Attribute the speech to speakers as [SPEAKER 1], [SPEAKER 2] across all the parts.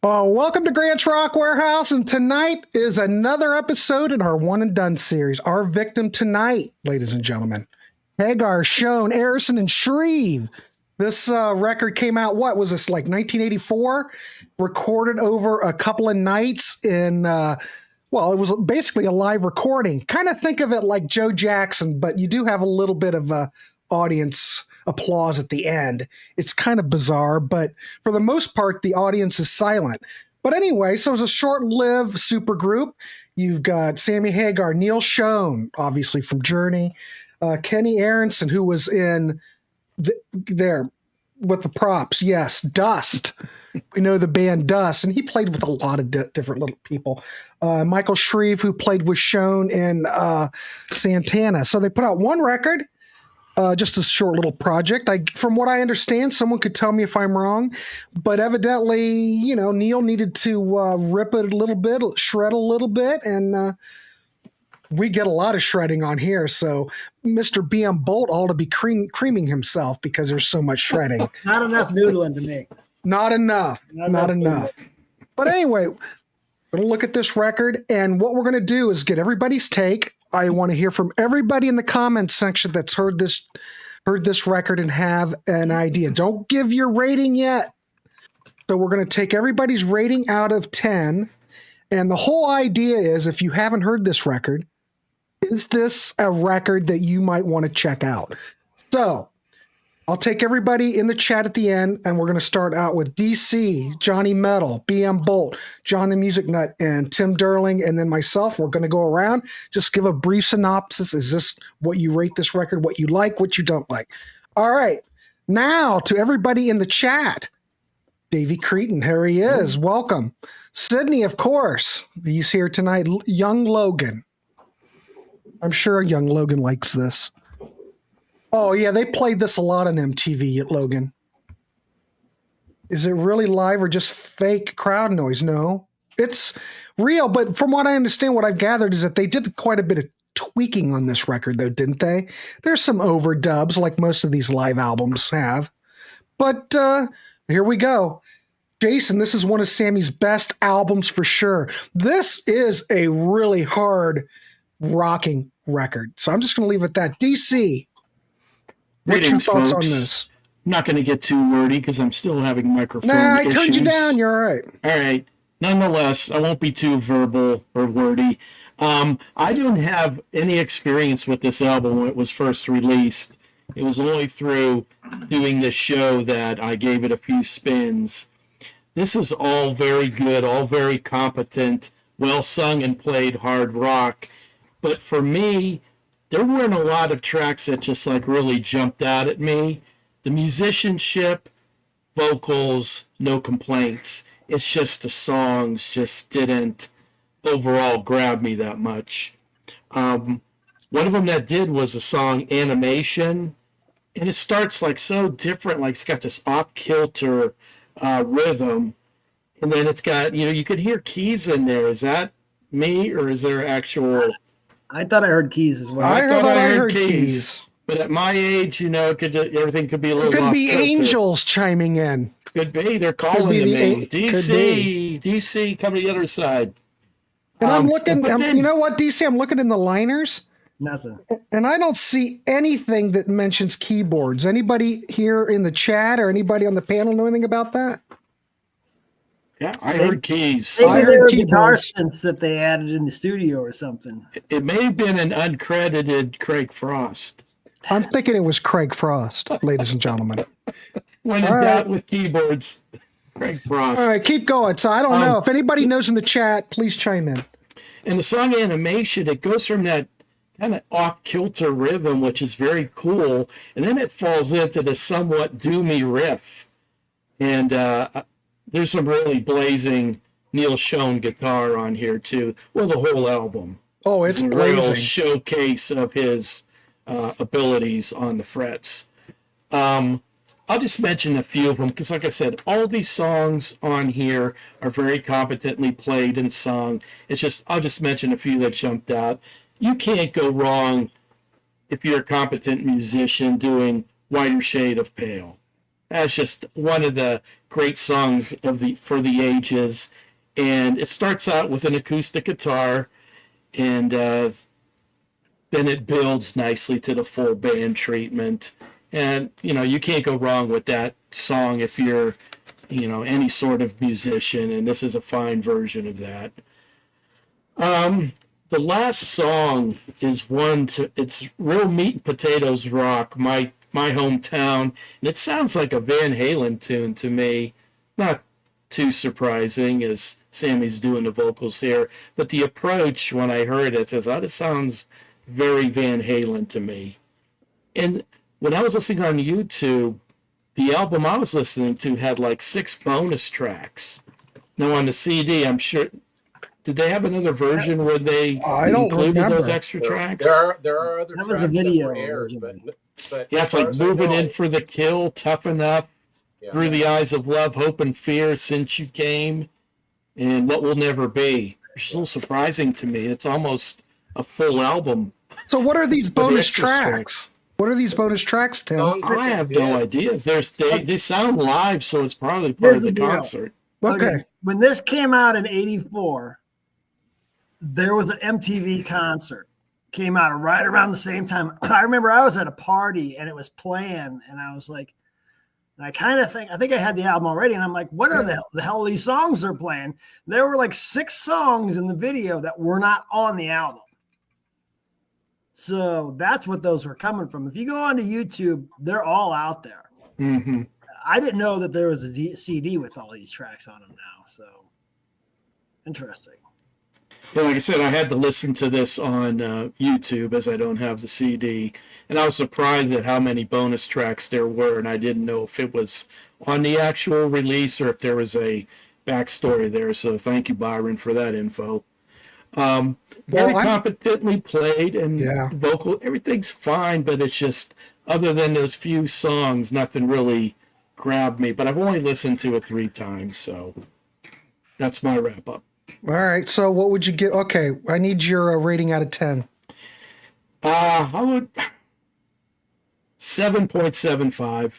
[SPEAKER 1] Oh, welcome to Grant's Rock Warehouse, and tonight is another episode in our One and Done series. Our victim tonight, ladies and gentlemen, Hagar, Schon, Aaronson, and Shrieve. This record came out, what was this, like 1984? Recorded over a couple of nights in, well, it was basically a live recording. Kind of think of it like Joe Jackson, but you do have a little bit of audience applause at the end. It's kind of bizarre, but for the most part, the audience is silent. But anyway, so it was a short-lived super group. You've got Sammy Hagar, Neil Schon, obviously from Journey, Kenny Aaronson, who was in there with the props. Yes, Dust. We know the band Dust, and he played with a lot of different little people. Michael Shrieve, who played with Schon in Santana. So they put out one record. Just a short little project. From what I understand, someone could tell me if I'm wrong, but evidently, Neil needed to rip it a little bit, shred a little bit, and we get a lot of shredding on here. So Mr. Byron Boldt ought to be creaming himself because there's so much shredding.
[SPEAKER 2] Not enough noodling to me.
[SPEAKER 1] Not enough. But anyway, we're going to look at this record, and what we're going to do is get everybody's take. I want to hear from everybody in the comments section that's heard this record and have an idea. Don't give your rating yet. So we're going to take everybody's rating out of 10. And the whole idea is, if you haven't heard this record, is this a record that you might want to check out? So I'll take everybody in the chat at the end, and we're going to start out with DC, Johnny Metal, Byron Boldt, John the Music Nut, and Tim Derling, and then myself. We're going to go around, just give a brief synopsis. Is this what you rate this record, what you like, what you don't like? All right. Now to everybody in the chat. Davey Cretin, here he is. Welcome. Sydney, of course. He's here tonight. Young Logan. I'm sure young Logan likes this. Oh, yeah, they played this a lot on MTV at Logan. Is it really live or just fake crowd noise? No, it's real. But from what I understand, what I've gathered is that they did quite a bit of tweaking on this record, though, didn't they? There's some overdubs like most of these live albums have. But here we go. Jason, this is one of Sammy's best albums for sure. This is a really hard rocking record. So I'm just going to leave it at that. DC. What's your thoughts on this?
[SPEAKER 3] I'm not going to get too wordy because I'm still having microphone issues.
[SPEAKER 1] I turned you down. You're all right.
[SPEAKER 3] All right. Nonetheless, I won't be too verbal or wordy. I don't have any experience with this album when it was first released. It was only through doing this show that I gave it a few spins. This is all very good, all very competent, well sung and played hard rock. But for me, there weren't a lot of tracks that just really jumped out at me. The musicianship, vocals, no complaints. It's just the songs just didn't overall grab me that much. One of them that did was the song Animation. And it starts so different, it's got this off-kilter rhythm. And then it's got, you could hear keys in there. Is that me or is there actual...
[SPEAKER 2] I thought I heard keys as well.
[SPEAKER 1] I thought I heard keys.
[SPEAKER 3] But at my age, everything could be a little off.
[SPEAKER 1] Could be angels chiming in.
[SPEAKER 3] Could be. They're calling to me. DC, come to the other side.
[SPEAKER 1] And I'm looking, you know what, DC? I'm looking in the liners.
[SPEAKER 2] Nothing.
[SPEAKER 1] And I don't see anything that mentions keyboards. Anybody here in the chat or anybody on the panel know anything about that?
[SPEAKER 3] Yeah, I heard keys.
[SPEAKER 2] Maybe there were guitar synths that they added in the studio or something.
[SPEAKER 3] It may have been an uncredited Craig Frost.
[SPEAKER 1] I'm thinking it was Craig Frost, ladies and gentlemen.
[SPEAKER 3] When in doubt with keyboards, Craig Frost.
[SPEAKER 1] All right, keep going. So I don't know. If anybody knows in the chat, please chime in.
[SPEAKER 3] And the song Animation, it goes from that kind of off-kilter rhythm, which is very cool, and then it falls into the somewhat doomy riff. And there's some really blazing Neil Schon guitar on here too. Well, the whole album.
[SPEAKER 1] Oh, it's
[SPEAKER 3] a
[SPEAKER 1] blazing.
[SPEAKER 3] Real showcase of his abilities on the frets. I'll just mention a few of them because, like I said, all these songs on here are very competently played and sung. I'll just mention a few that jumped out. You can't go wrong if you're a competent musician doing Whiter Shade of Pale. That's just one of the great songs for the ages. And it starts out with an acoustic guitar, and then it builds nicely to the full band treatment. And, you can't go wrong with that song if you're, any sort of musician, and this is a fine version of that. The last song is it's Real Meat and Potatoes Rock, my hometown, and it sounds like a Van Halen tune to me. Not too surprising as Sammy's doing the vocals here, but the approach when I heard it says, oh, this sounds very Van Halen to me. And when I was listening on YouTube, the album I was listening to had like 6 bonus tracks. Now on the CD, I'm sure, did they have another version where they included those extra tracks?
[SPEAKER 4] There are other
[SPEAKER 2] That
[SPEAKER 4] tracks
[SPEAKER 2] was the video
[SPEAKER 4] that were aired,
[SPEAKER 2] originally.
[SPEAKER 4] but
[SPEAKER 3] Yeah,
[SPEAKER 4] as
[SPEAKER 3] it's
[SPEAKER 4] far
[SPEAKER 3] like
[SPEAKER 4] as I
[SPEAKER 3] Moving
[SPEAKER 4] know,
[SPEAKER 3] In for the Kill, Tough Enough,
[SPEAKER 4] yeah.
[SPEAKER 3] Through the Eyes of Love, Hope and Fear, Since You Came, and What Will Never Be. It's a little surprising to me. It's almost a full album.
[SPEAKER 1] So what are these
[SPEAKER 3] But the
[SPEAKER 1] bonus
[SPEAKER 3] extra
[SPEAKER 1] tracks? What are these bonus tracks, Tim?
[SPEAKER 4] Songs that
[SPEAKER 3] I
[SPEAKER 4] they
[SPEAKER 3] have
[SPEAKER 4] did.
[SPEAKER 3] no idea. They sound live, so it's probably part
[SPEAKER 2] Here's
[SPEAKER 3] of the
[SPEAKER 2] the deal.
[SPEAKER 3] concert.
[SPEAKER 1] Okay.
[SPEAKER 2] When this came out in '84, there was an MTV concert. Came out right around the same time. I remember I was at a party and it was playing, and I was like, and I think I had the album already, and I'm like, what are the hell these songs they're playing? There were like 6 songs in the video that were not on the album. So that's what those were coming from. If you go onto YouTube, they're all out there.
[SPEAKER 3] Mm-hmm.
[SPEAKER 2] I didn't know that there was a CD with all these tracks on them now. So interesting.
[SPEAKER 3] Yeah, like I said, I had to listen to this on YouTube as I don't have the CD, and I was surprised at how many bonus tracks there were, and I didn't know if it was on the actual release or if there was a backstory there. So thank you, Byron, for that info. Very competently played and vocal. Everything's fine, but it's just, other than those few songs, nothing really grabbed me. But I've only listened to it 3 times, so that's my wrap up.
[SPEAKER 1] All right. So what would you give? Okay. I need your rating out of 10.
[SPEAKER 3] I would 7.75.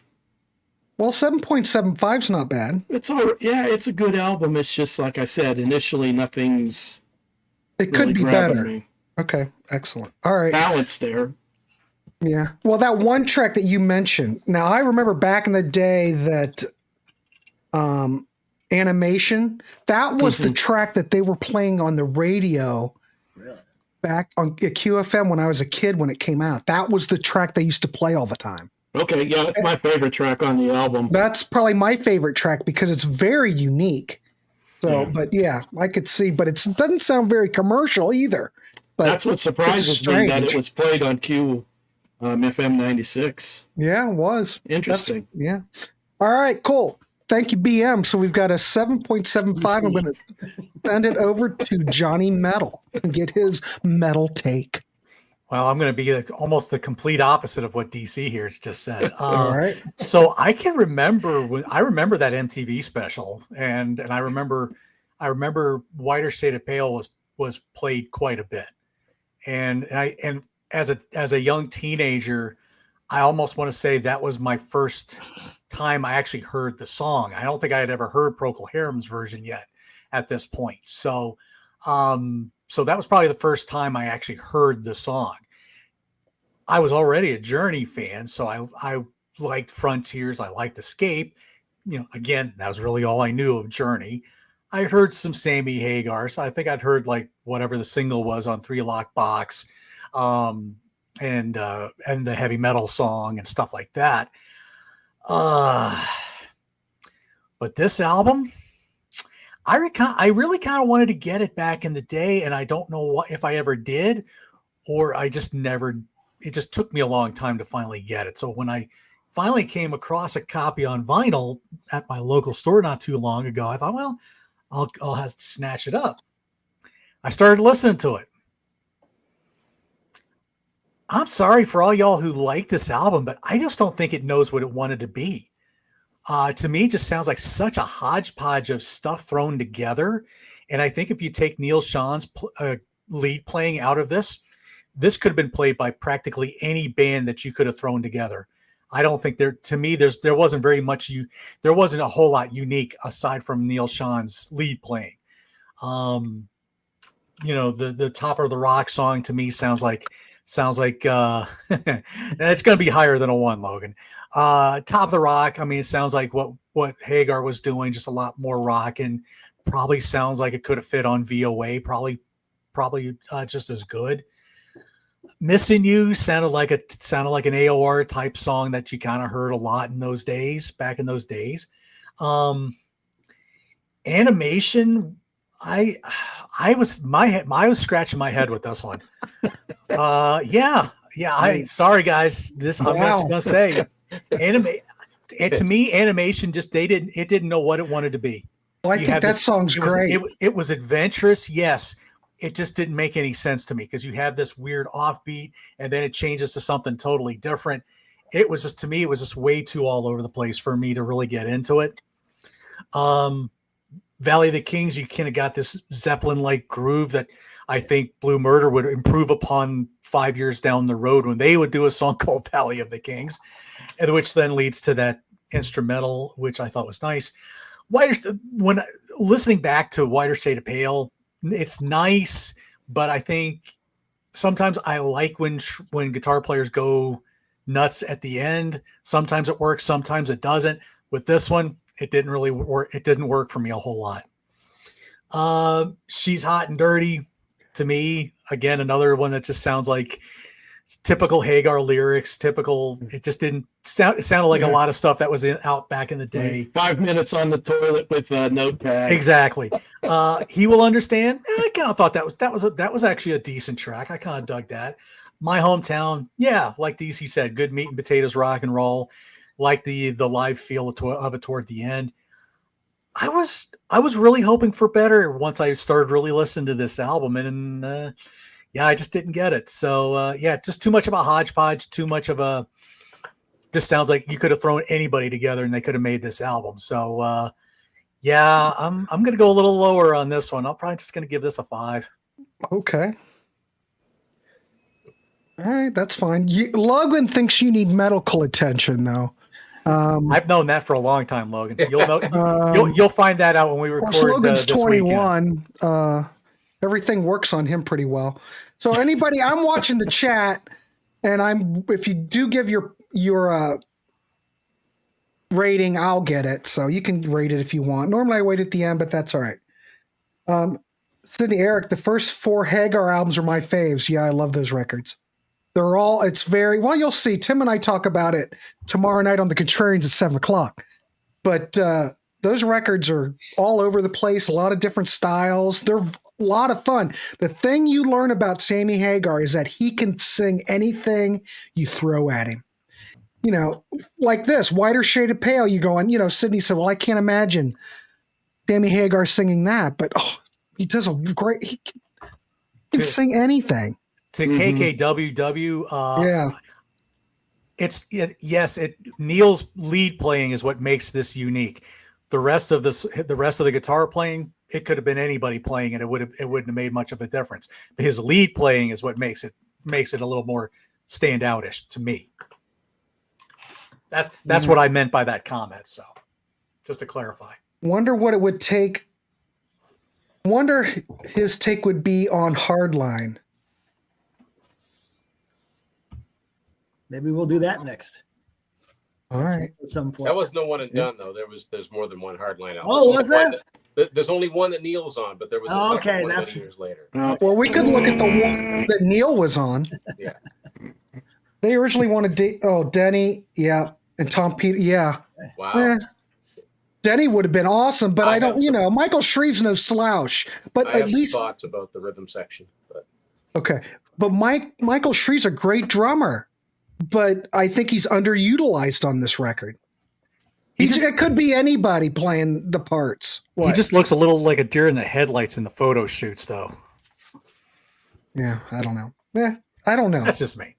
[SPEAKER 1] Well, 7.75 is not bad.
[SPEAKER 3] It's all right. Yeah, it's a good album. It's just like I said, initially nothing's
[SPEAKER 1] It could
[SPEAKER 3] really
[SPEAKER 1] be
[SPEAKER 3] grabbing
[SPEAKER 1] better.
[SPEAKER 3] me.
[SPEAKER 1] Okay. Excellent. All right.
[SPEAKER 3] Balance there.
[SPEAKER 1] Yeah. Well, that one track that you mentioned. Now, I remember back in the day that Animation, that was the track that they were playing on the radio back on QFM when I was a kid when it came out. That was the track they used to play all the time.
[SPEAKER 3] Okay, yeah, that's my favorite track on the album.
[SPEAKER 1] That's probably my favorite track because it's very unique. So, but yeah, I could see, but it doesn't sound very commercial either. But
[SPEAKER 3] that's what surprises me, that it was played on FM 96.
[SPEAKER 1] Yeah, it was.
[SPEAKER 3] Interesting.
[SPEAKER 1] Yeah. All right, cool. Thank you, BM. So we've got a 7.75. I'm going to send it over to Johnny Metal and get his metal take.
[SPEAKER 5] Well, I'm going to be almost the complete opposite of what DC here has just said.
[SPEAKER 1] All right.
[SPEAKER 5] So I can remember I remember that MTV special, and I remember Whiter Shade of Pale was played quite a bit, and as a young teenager, I almost want to say that was my first time I actually heard the song. I don't think I had ever heard Procol Harum's version yet at this point. So that was probably the first time I actually heard the song. I was already a Journey fan, so I liked Frontiers. I liked Escape. Again, that was really all I knew of Journey. I heard some Sammy Hagar, so I think I'd heard like whatever the single was on 3 Lock Box, and the heavy metal song and stuff like that. But this album, I really kind of wanted to get it back in the day, and I don't know if I ever did, or I just never. It just took me a long time to finally get it. So when I finally came across a copy on vinyl at my local store not too long ago, I thought, well, I'll have to snatch it up. I started listening to it. I'm sorry for all y'all who like this album, but I just don't think it knows what it wanted to be. To me, it just sounds like such a hodgepodge of stuff thrown together. And I think if you take Neil Sean's lead playing out of this could have been played by practically any band that you could have thrown together. I don't think there wasn't very much there wasn't a whole lot unique aside from Neil Schon's lead playing. The Top of the Rock song to me sounds like and it's going to be higher than a 1, Logan. Top of the Rock, I mean, it sounds like what Hagar was doing, just a lot more rock, and probably sounds like it could have fit on VOA, probably just as good. Missing You sounded like an AOR type song that you kind of heard a lot back in those days. Animation, I was scratching my head with this one. Sorry guys, I'm just gonna say, to me, animation just it didn't know what it wanted to be.
[SPEAKER 1] Well, I think that song's great.
[SPEAKER 5] It was adventurous, yes. It just didn't make any sense to me because you have this weird offbeat and then it changes to something totally different. It was just way too all over the place for me to really get into it. Valley of the Kings, you kind of got this Zeppelin-like groove that I think Blue Murder would improve upon 5 years down the road when they would do a song called Valley of the Kings, and which then leads to that instrumental, which I thought was nice. When listening back to Whiter Shade of Pale, it's nice, but I think sometimes I like when guitar players go nuts at the end. Sometimes it works, sometimes it doesn't. With this one, it didn't really work. It didn't work for me a whole lot. She's Hot and Dirty, to me, again, another one that just sounds like typical Hagar lyrics. It just didn't sound. It sounded like a lot of stuff that was out back in the day.
[SPEAKER 3] 5 minutes on the toilet with a notepad.
[SPEAKER 5] Exactly. He Will Understand. I kind of thought that was actually a decent track. I kind of dug that. My Hometown. Yeah, like DC said, good meat and potatoes rock and roll. Like the live feel of it toward the end. I was really hoping for better once I started really listening to this album, and I just didn't get it. So just too much of a hodgepodge, too much of a. Just sounds like you could have thrown anybody together and they could have made this album. So I'm going to go a little lower on this one. I'm probably just going to give this a 5.
[SPEAKER 1] Okay. All right, that's fine. Logan thinks you need medical attention, though.
[SPEAKER 5] I've known that for a long time, Logan. You'll know. You'll find that out when we record.
[SPEAKER 1] Of course, Logan's
[SPEAKER 5] this
[SPEAKER 1] 21. Everything works on him pretty well. So anybody, I'm watching the chat, and if you do give your rating, I'll get it. So you can rate it if you want. Normally I wait at the end, but that's all right. Sydney, Eric, the first 4 Hagar albums are my faves. Yeah, I love those records. It's very, well, you'll see. Tim and I talk about it tomorrow night on the Contrarians at 7:00. But those records are all over the place, a lot of different styles. They're a lot of fun. The thing you learn about Sammy Hagar is that he can sing anything you throw at him. Like this, Whiter Shade of Pale, you go on, Sydney said, well, I can't imagine Sammy Hagar singing that, but he does he can sing anything.
[SPEAKER 5] To KKWW, Neil's lead playing is what makes this unique. The rest of the guitar playing, it could have been anybody playing it. It wouldn't have made much of a difference. But his lead playing is what makes it a little more standoutish to me. That's what I meant by that comment. So, just to clarify.
[SPEAKER 1] Wonder what it would take. Wonder his take would be on Hardline.
[SPEAKER 2] Maybe we'll do that next.
[SPEAKER 1] All right.
[SPEAKER 2] At some point.
[SPEAKER 4] That was no one and done though. There's more than one Hardline album.
[SPEAKER 2] Oh, was there?
[SPEAKER 4] There's only one that Neil's on, but there was a second one many years later.
[SPEAKER 1] Well, we could look at the one that Neil was on.
[SPEAKER 4] Yeah.
[SPEAKER 1] They originally wanted Denny, yeah, and Tom Peter, yeah.
[SPEAKER 4] Wow.
[SPEAKER 1] Denny would have been awesome, but I don't. Michael Shreve's no slouch. But
[SPEAKER 4] I
[SPEAKER 1] at
[SPEAKER 4] have
[SPEAKER 1] least
[SPEAKER 4] some thoughts about the rhythm section. But
[SPEAKER 1] okay, but Michael Shreve's a great drummer. But I think he's underutilized on this record. It could be anybody playing the parts.
[SPEAKER 5] He just looks a little like a deer in the headlights in the photo shoots, though.
[SPEAKER 1] Yeah, I don't know. I don't know.
[SPEAKER 5] That's just me.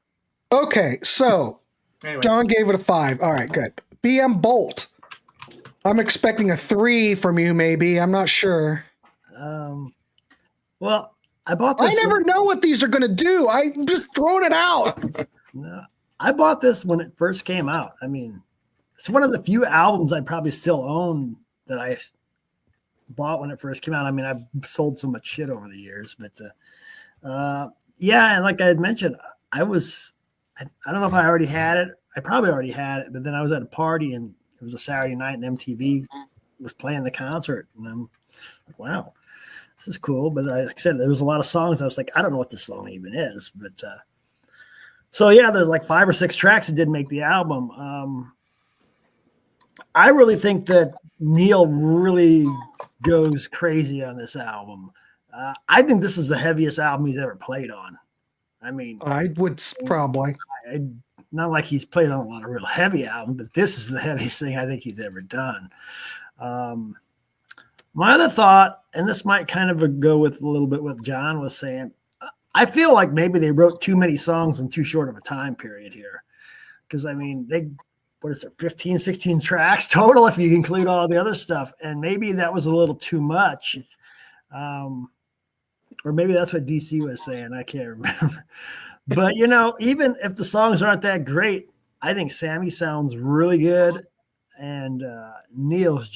[SPEAKER 1] Okay, so anyway. John gave it a 5. All right, good. BM Boldt. I'm expecting a 3 from you, maybe. I'm not sure.
[SPEAKER 2] Well, I bought this.
[SPEAKER 1] I never know what these are going to do. I'm just throwing it out.
[SPEAKER 2] I bought this when it first came out. I mean, it's one of the few albums I probably still own that I bought when it first came out. I mean, I've sold so much shit over the years, but yeah, and like I had mentioned, I don't know if I already had it. I probably already had it, but then I was at a party and it was a Saturday night and MTV was playing the concert, and I'm like, wow, this is cool. But like I said, there was a lot of songs. I was like, I don't know what this song even is, but so yeah, there's like 5 or 6 tracks that did make the album. I really think that Neil really goes crazy on this album. I think this is the heaviest album he's ever played on. I mean,
[SPEAKER 1] I would probably.
[SPEAKER 2] Not like he's played on a lot of real heavy albums, but this is the heaviest thing I think he's ever done. My other thought, and this might kind of go with a little bit what John was saying, I feel like maybe they wrote too many songs in too short of a time period here. Because, I mean, what is it, 15, 16 tracks total if you include all the other stuff. And maybe that was a little too much. Or maybe that's what DC was saying. I can't remember. But, you know, even if the songs aren't that great, I think Sammy sounds really good. And Neil's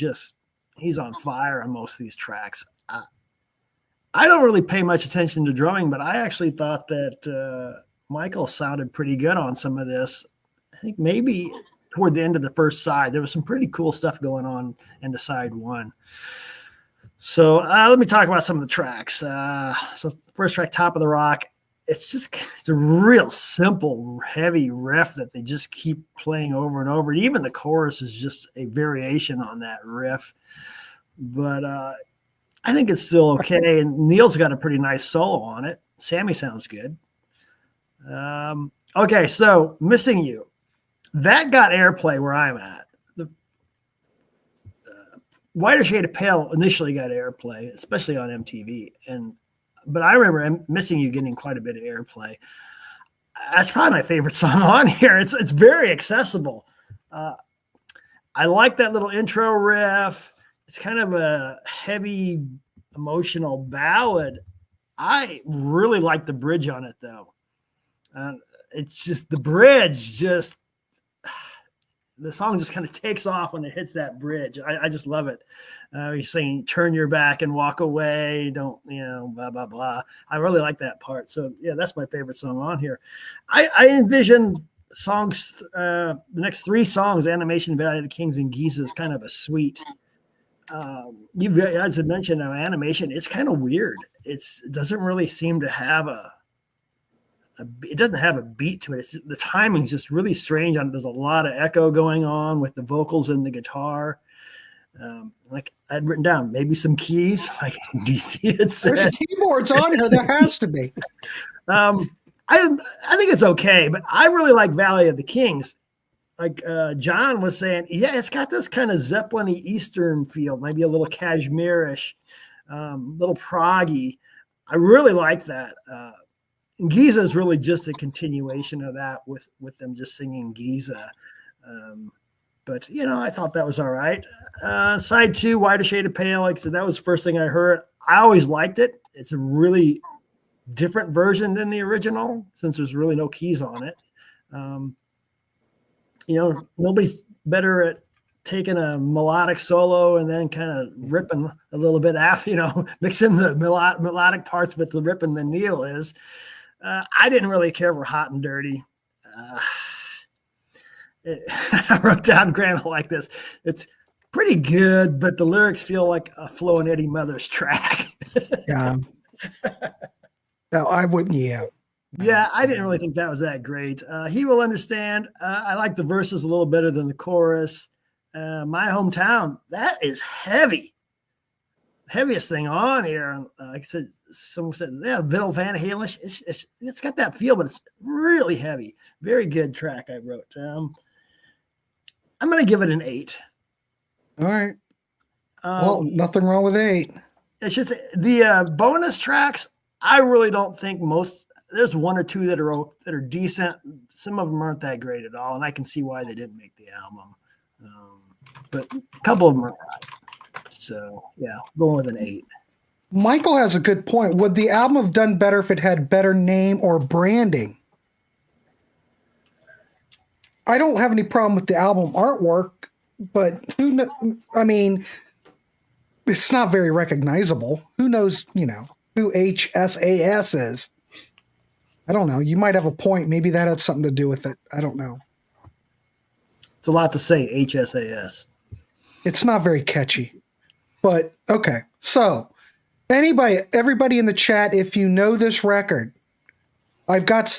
[SPEAKER 2] he's on fire on most of these tracks. I don't really pay much attention to drumming, but I actually thought that Michael sounded pretty good on some of this. I think maybe toward the end of the first side, there was some pretty cool stuff going on into side one. So let me talk about some of the tracks. So first track, Top of the Rock, it's a real simple, heavy riff that they just keep playing over and over. And even the chorus is just a variation on that riff. But I think it's still okay. And Neil's got a pretty nice solo on it. Sammy sounds good. Okay, so Missing You. That got airplay where I'm at. The Whiter Shade of Pale initially got airplay, especially on MTV. But I remember Missing You getting quite a bit of airplay. That's probably my favorite song on here. It's very accessible. I like that little intro riff. It's kind of a heavy, emotional ballad. I really like the bridge on it, though. It's just the bridge, the song just kind of takes off when it hits that bridge. I just love it. He's saying, turn your back and walk away. Don't, blah, blah, blah. I really like that part. So, yeah, that's my favorite song on here. I envision songs, the next 3 songs, Animation, Valley of the Kings, and Giza, is kind of a suite. You guys had mentioned Animation. It's kind of weird. It doesn't really seem to have it doesn't have a beat to it. The timing's just really strange. There's a lot of echo going on with the vocals and the guitar. Like I'd written down, maybe some keys, like DC had said.
[SPEAKER 1] There's keyboards on here. There has to be.
[SPEAKER 2] I think it's okay, but I really like Valley of the Kings. Like John was saying, yeah, it's got this kind of Zeppelin-y Eastern feel, maybe a little Kashmir-ish, little proggy. I really like that. Giza is really just a continuation of that with them just singing Giza. But, I thought that was all right. Side 2, Whiter Shade of Pale, like I said, that was the first thing I heard. I always liked it. It's a really different version than the original since there's really no keys on it. Nobody's better at taking a melodic solo and then kind of ripping a little bit after, mixing the melodic parts with the ripping than Neil is. I didn't really care for Hot and Dirty. I wrote down Grant like this. It's pretty good, but the lyrics feel like a Flo and Eddie Mother's track.
[SPEAKER 1] Yeah. No, I wouldn't. Yeah.
[SPEAKER 2] Yeah, I didn't really think that was that great. He Will Understand. I like the verses a little better than the chorus. My Hometown. That is heavy. Heaviest thing on here. Like I said, someone said, yeah, Bill Van Halen. It's got that feel, but it's really heavy. Very good track I wrote. I'm going to give it an 8.
[SPEAKER 1] All right. Well, nothing wrong with 8.
[SPEAKER 2] It's just the bonus tracks. I really don't think there's 1 or 2 that are decent. Some of them aren't that great at all, and I can see why they didn't make the album. But a couple of them are right. So, yeah, going with an 8.
[SPEAKER 1] Michael has a good point. Would the album have done better if it had better name or branding? I don't have any problem with the album artwork, but I mean, it's not very recognizable. Who knows, who HSAS is? I don't know. You might have a point. Maybe that had something to do with it. I don't know.
[SPEAKER 2] It's a lot to say, HSAS.
[SPEAKER 1] It's not very catchy. But okay. So, everybody in the chat, if you know this record, I've got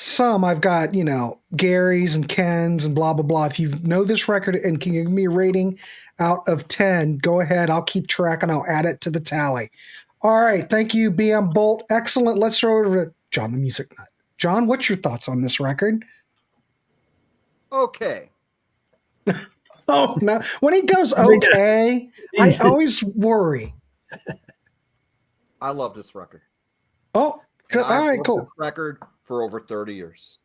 [SPEAKER 1] Gary's and Ken's and blah, blah, blah. If you know this record and can give me a rating out of 10, go ahead. I'll keep track and I'll add it to the tally. All right. Thank you, BM Boldt. Excellent. Let's throw it over to John, the Music Nut. John, what's your thoughts on this record?
[SPEAKER 6] Okay.
[SPEAKER 1] Oh, no. When he goes okay, I always worry.
[SPEAKER 6] I love this record.
[SPEAKER 1] Oh, good. All right, cool.
[SPEAKER 6] This record for over 30 years.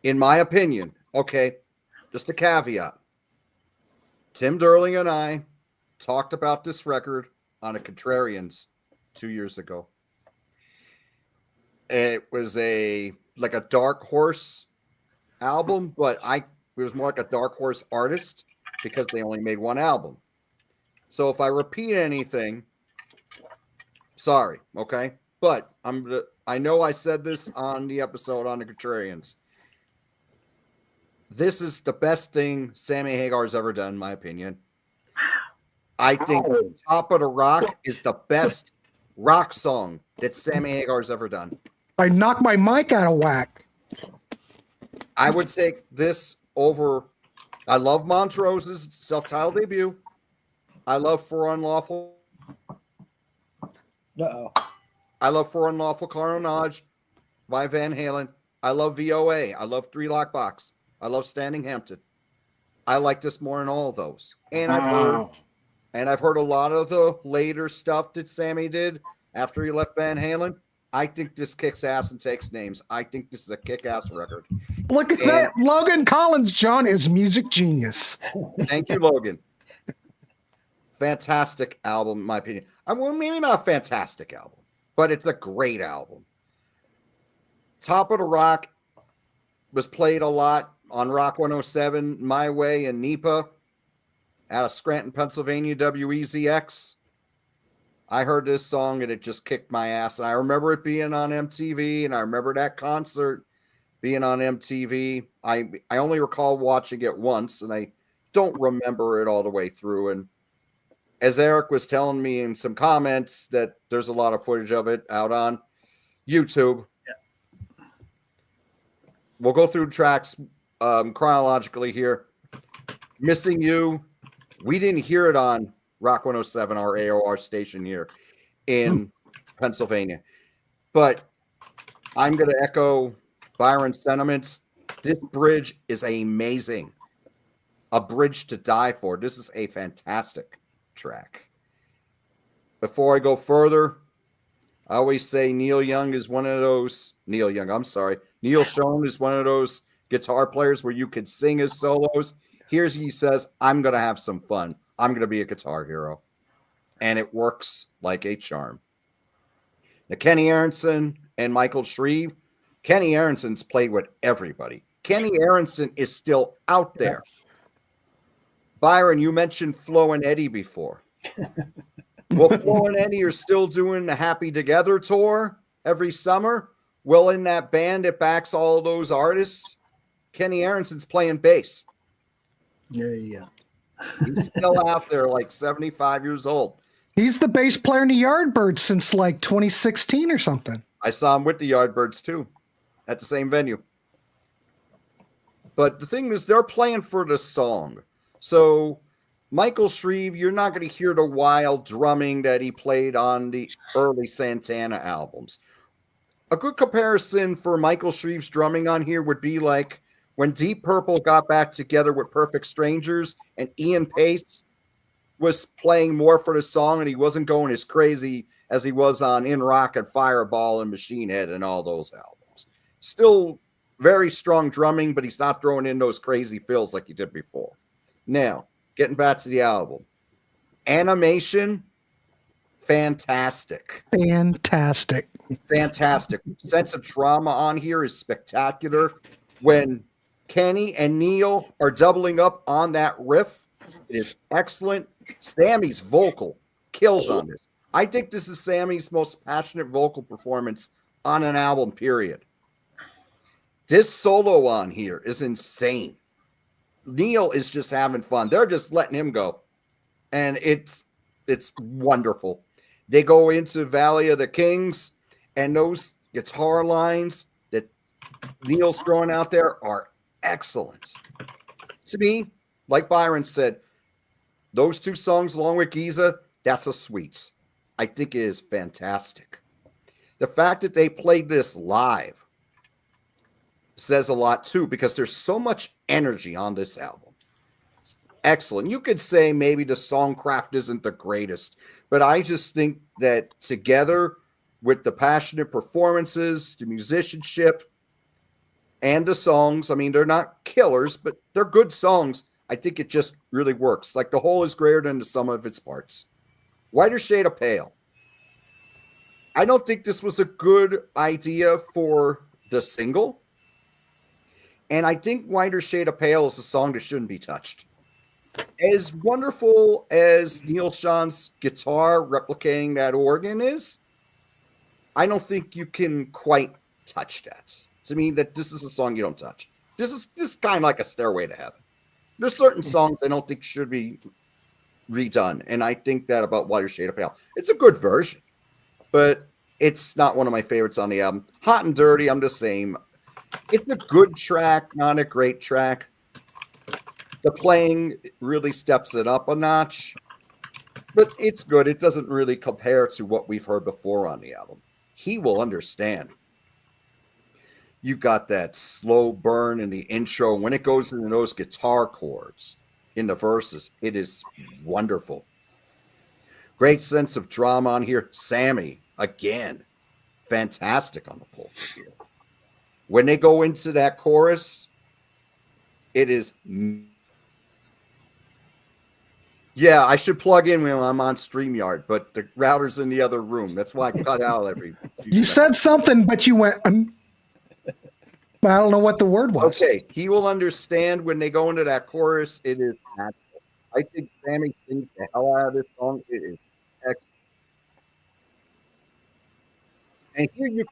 [SPEAKER 6] In my opinion, okay, just a caveat. Tim Derling and I talked about this record on a Contrarians 2 years ago. It was like a dark horse album, but it was more like a dark horse artist because they only made one album. So if I repeat anything, sorry, okay? But I know I said this on the episode on the Contrarians. This is the best thing Sammy Hagar's ever done, in my opinion. I think Top of the Rock is the best rock song that Sammy Hagar's ever done.
[SPEAKER 1] I knocked my mic out of whack.
[SPEAKER 6] I would take this over. I love Montrose's self-titled debut. I love For Unlawful. I love For Unlawful Carnage by Van Halen. I love VOA. I love Three Lock Box. I love Standing Hampton. I like this more than all of those. And I've heard a lot of the later stuff that Sammy did after he left Van Halen. I think this kicks ass and takes names. I think this is a kick-ass record.
[SPEAKER 1] Look at that. Logan Collins, John, is music genius.
[SPEAKER 6] Thank you, Logan. Fantastic album, in my opinion. Maybe not a fantastic album, but it's a great album. Top of the Rock was played a lot on Rock 107, My Way, and NEPA out of Scranton, Pennsylvania, WEZX. I heard this song and it just kicked my ass. And I remember it being on MTV, and I remember that concert being on MTV. I only recall watching it once, and I don't remember it all the way through. And as Eric was telling me in some comments, that there's a lot of footage of it out on YouTube. Yeah. We'll go through tracks chronologically here. Missing You, we didn't hear it on Rock 107, our AOR station here in Pennsylvania. But I'm going to echo Byron's sentiments. This bridge is amazing. A bridge to die for. This is a fantastic track. Before I go further, I always say Neil Schon is one of those guitar players where you could sing his solos. He says, I'm going to have some fun. I'm going to be a guitar hero. And it works like a charm. Now, Kenny Aaronson and Michael Shrieve. Kenny Aaronson's played with everybody. Kenny Aaronson is still out there. Byron, you mentioned Flo and Eddie before. Well, Flo and Eddie are still doing the Happy Together tour every summer. Well, in that band that backs all those artists, Kenny Aaronson's playing bass.
[SPEAKER 2] There you go.
[SPEAKER 6] He's still out there, like 75 years old.
[SPEAKER 1] He's the bass player in the Yardbirds since like 2016 or something.
[SPEAKER 6] I saw him with the Yardbirds too, at the same venue. But the thing is, they're playing for the song. So Michael Shrieve, you're not going to hear the wild drumming that he played on the early Santana albums. A good comparison for Michael Shreve's drumming on here would be like when Deep Purple got back together with Perfect Strangers and Ian Pace was playing more for the song and he wasn't going as crazy as he was on In Rock and Fireball and Machine Head and all those albums. Still very strong drumming, but he's not throwing in those crazy fills like he did before. Now, getting back to the album. Animation, fantastic.
[SPEAKER 1] Fantastic.
[SPEAKER 6] Sense of drama on here is spectacular. When Kenny and Neil are doubling up on that riff. It is excellent. Sammy's vocal kills on this. I think this is Sammy's most passionate vocal performance on an album, period. This solo on here is insane. Neil is just having fun. They're just letting him go. And it's wonderful. They go into Valley of the Kings, and those guitar lines that Neil's throwing out there are excellent. To me, like Byron said, those two songs along with Giza, that's a sweet. I think it is fantastic. The fact that they played this live says a lot too, because there's so much energy on this album. Excellent. You could say maybe the songcraft isn't the greatest, but I just think that together with the passionate performances, the musicianship, and the songs, I mean, they're not killers, but they're good songs. I think it just really works. Like the whole is greater than the sum of its parts. Whiter Shade of Pale. I don't think this was a good idea for the single. And I think Whiter Shade of Pale is a song that shouldn't be touched. As wonderful as Neil Schon's guitar replicating that organ is, I don't think you can quite touch that. To me, that this is a song you don't touch. This is kind of like a Stairway to Heaven. There's certain songs I don't think should be redone, and I think that about Whiter Shade of Pale. It's a good version, but it's not one of my favorites on the album. Hot and Dirty, I'm the same. It's a good track, not a great track. The playing really steps it up a notch, but it's good. It doesn't really compare to what we've heard before on the album. He Will Understand. You got that slow burn in the intro. When it goes into those guitar chords in the verses, it is wonderful. Great sense of drama on here. Sammy, again, fantastic on the full here. When they go into that chorus, it is... Yeah, I should plug in when I'm on StreamYard, but the router's in the other room. That's why I cut out every few
[SPEAKER 1] You
[SPEAKER 6] seconds.
[SPEAKER 1] said something, but you went, I don't know what the word was.
[SPEAKER 6] Okay, He Will Understand. When they go into that chorus, it is natural. I think Sammy sings the hell out of this song. It is excellent. And here you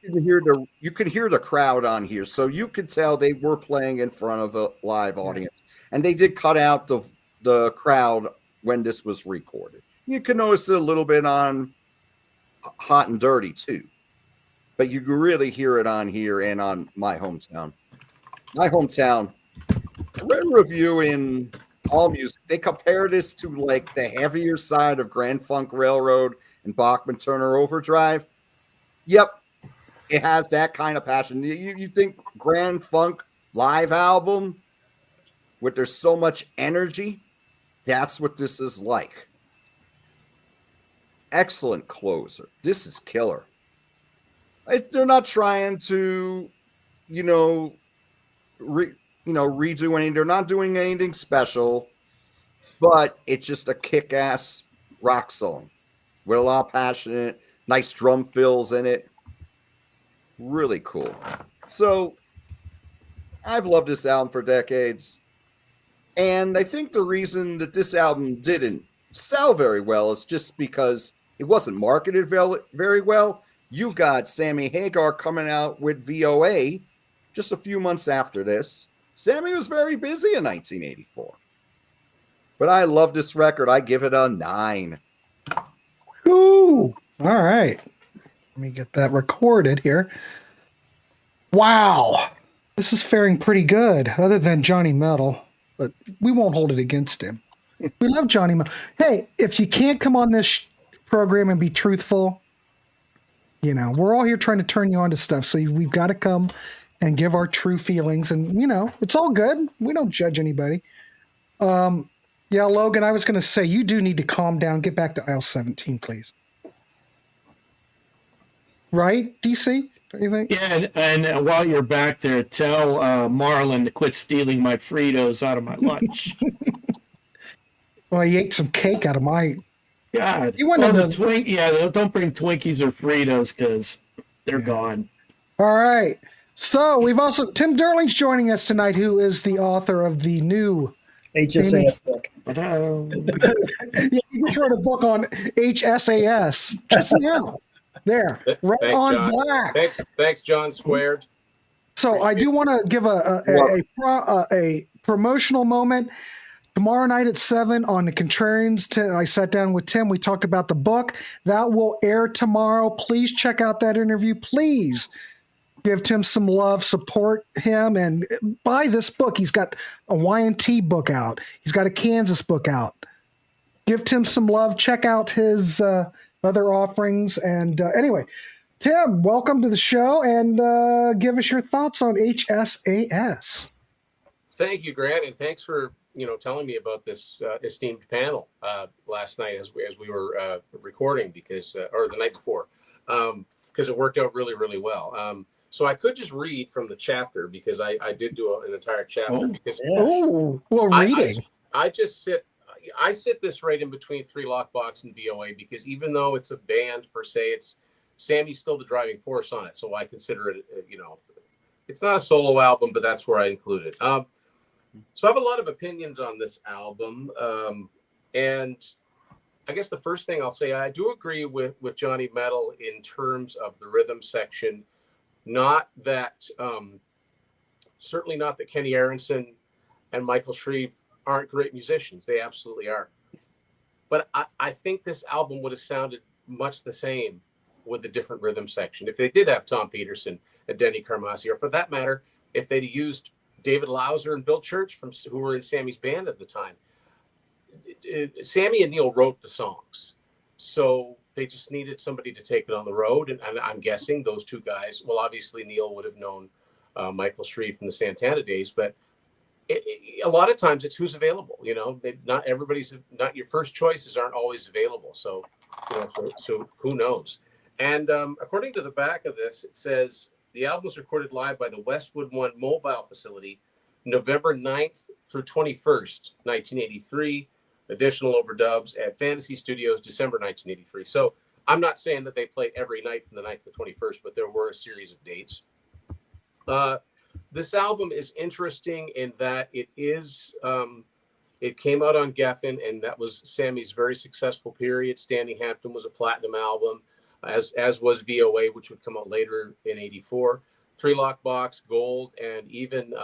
[SPEAKER 6] can hear the crowd on here, so you could tell they were playing in front of a live audience, and they did cut out the crowd when this was recorded. You can notice it a little bit on Hot and Dirty too, but you can really hear it on here and on My Hometown. My Hometown, I read a review in All Music. They compare this to like the heavier side of Grand Funk Railroad and Bachman Turner Overdrive. Yep, it has that kind of passion. You think Grand Funk live album with there's so much energy? That's what this is like. Excellent closer. This is killer. They're not trying to, redo anything. They're not doing anything special, but it's just a kick-ass rock song with a lot of passion, nice drum fills in it. Really cool. So I've loved this album for decades. And I think the reason that this album didn't sell very well is just because it wasn't marketed very well. You got Sammy Hagar coming out with VOA just a few months after this. Sammy was very busy in 1984. But I love this record. I give it a 9.
[SPEAKER 1] Ooh. All right. Let me get that recorded here. Wow. This is faring pretty good, other than Johnny Metal. But we won't hold it against him. We love Johnny Metal. Hey, if you can't come on this program and be truthful, we're all here trying to turn you on to stuff. So we've got to come and give our true feelings. And, it's all good. We don't judge anybody. Yeah, Logan, I was going to say, you do need to calm down. Get back to aisle 17, please. Right, DC? Don't you think?
[SPEAKER 3] Yeah, and while you're back there, tell Marlon to quit stealing my Fritos out of my lunch.
[SPEAKER 1] Well, he ate some cake out of my...
[SPEAKER 3] God.
[SPEAKER 1] You went to
[SPEAKER 3] Yeah, don't bring Twinkies or Fritos because they're gone.
[SPEAKER 1] All right. So we've also Tim Derling's joining us tonight, who is the author of the new
[SPEAKER 2] HSAS book.
[SPEAKER 1] Yeah, you just wrote a book on HSAS just now. There, red
[SPEAKER 4] Thanks,
[SPEAKER 1] on
[SPEAKER 4] John.
[SPEAKER 1] black.
[SPEAKER 4] Thanks, John Squared.
[SPEAKER 1] So I do want to give a promotional moment. Tomorrow night at 7 on the Contrarians, I sat down with Tim. We talked about the book. That will air tomorrow. Please check out that interview. Please give Tim some love, support him, and buy this book. He's got a Y&T book out. He's got a Kansas book out. Give Tim some love. Check out his other offerings. And anyway, Tim, welcome to the show, and give us your thoughts on HSAS.
[SPEAKER 4] Thank you, Grant, and thanks for telling me about this esteemed panel last night as we were recording or the night before because it worked out really, really well. So I could just read from the chapter because I did do an entire chapter.
[SPEAKER 1] Reading.
[SPEAKER 4] I sit this right in between 3 Lockbox and VOA because even though it's a band per se, Sammy's still the driving force on it. So I consider it, it's not a solo album, but that's where I include it. So I have a lot of opinions on this album. And I guess the first thing I'll say, I do agree with Johnny Metal in terms of the rhythm section. Not that, certainly not that Kenny Aaronson and Michael Shrieve aren't great musicians. They absolutely are. But I think this album would have sounded much the same with a different rhythm section. If they did have Tom Peterson and Denny Carmassi, or for that matter, if they'd used David Lauser and Bill Church who were in Sammy's band at the time. Sammy and Neil wrote the songs. So they just needed somebody to take it on the road. And I'm guessing those two guys, well, obviously Neil would have known Michael Shrieve from the Santana days, but a lot of times it's who's available. Not your first choices aren't always available. So, so who knows? And according to the back of this, it says the album was recorded live by the Westwood One Mobile Facility, November 9th through 21st, 1983. Additional overdubs at Fantasy Studios, December 1983. So I'm not saying that they played every night from the 9th to the 21st, but there were a series of dates. This album is interesting in that it came out on Geffen, and that was Sammy's very successful period. Standing Hampton was a platinum album, as was VOA, which would come out later in '84. 3 Lockbox, gold, and even the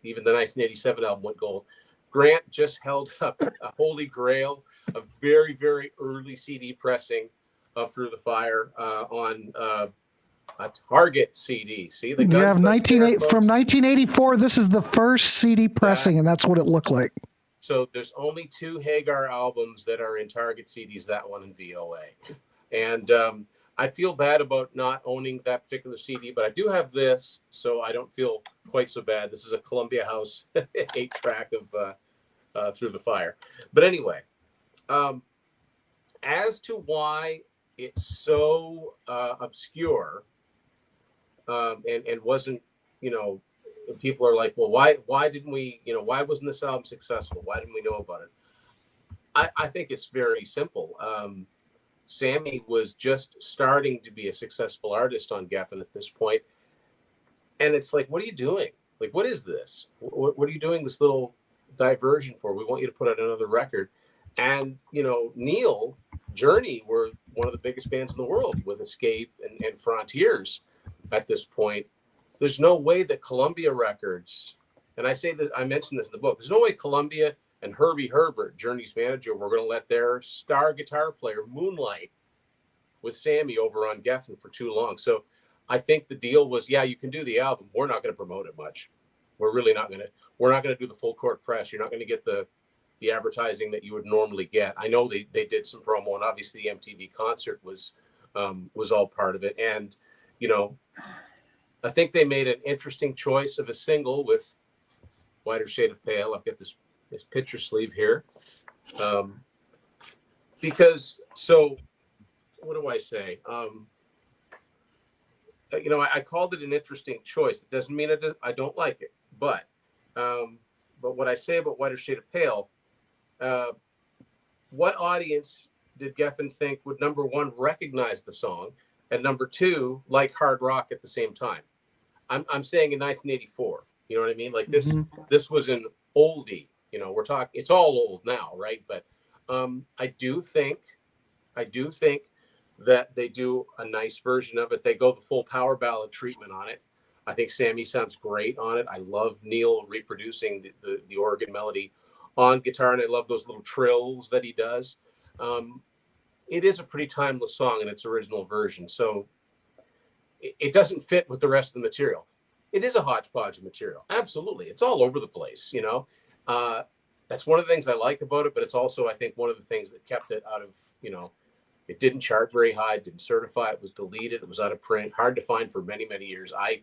[SPEAKER 4] 1987 album went gold. Grant just held up a holy grail, a very, very early CD pressing of Through the Fire on a Target CD. See, the
[SPEAKER 1] you have from 1984. This is the first CD pressing, and that's what it looked like.
[SPEAKER 4] So there's only 2 Hagar albums that are in Target CDs, that one and VOA. And I feel bad about not owning that particular CD, but I do have this, so I don't feel quite so bad. This is a Columbia House 8-track of Through the Fire. But anyway, as to why it's so obscure and wasn't, people are like, well, why didn't we, why wasn't this album successful? Why didn't we know about it? I think it's very simple. Sammy was just starting to be a successful artist on Geffen at this point. And it's like, what are you doing? Like, what is this? What are you doing this little diversion for? We want you to put out another record. And, Neil, Journey were one of the biggest bands in the world with Escape and Frontiers at this point. There's no way that Columbia Records, and I say that I mentioned this in the book, there's no way Columbia and Herbie Herbert, Journey's manager, were going to let their star guitar player moonlight with Sammy over on Geffen for too long. So I think the deal was, yeah, you can do the album. We're not going to promote it much. We're not going to do the full court press. You're not going to get the advertising that you would normally get. I know they did some promo, and obviously the MTV concert was all part of it. And, I think they made an interesting choice of a single with Whiter Shade of Pale. I've got this picture sleeve here. Because, so what do I say? I called it an interesting choice. It doesn't mean I don't like it, but what I say about Whiter Shade of Pale, what audience did Geffen think would, number one, recognize the song, and number two, like hard rock at the same time? I'm saying in 1984. You know what I mean? Like this
[SPEAKER 1] Mhm.
[SPEAKER 4] this was an oldie. You know, we're talking. It's all old now, right? But I do think that they do a nice version of it. They go the full power ballad treatment on it. I think Sammy sounds great on it. I love Neil reproducing the organ melody on guitar, and I love those little trills that he does. It is a pretty timeless song in its original version, so it doesn't fit with the rest of the material. It is a hodgepodge of material. Absolutely. It's all over the place, you know. That's one of the things I like about it, but it's also, I think, one of the things that kept it out of, you know, it didn't chart very high, didn't certify, it was deleted, it was out of print, hard to find for many, many years. I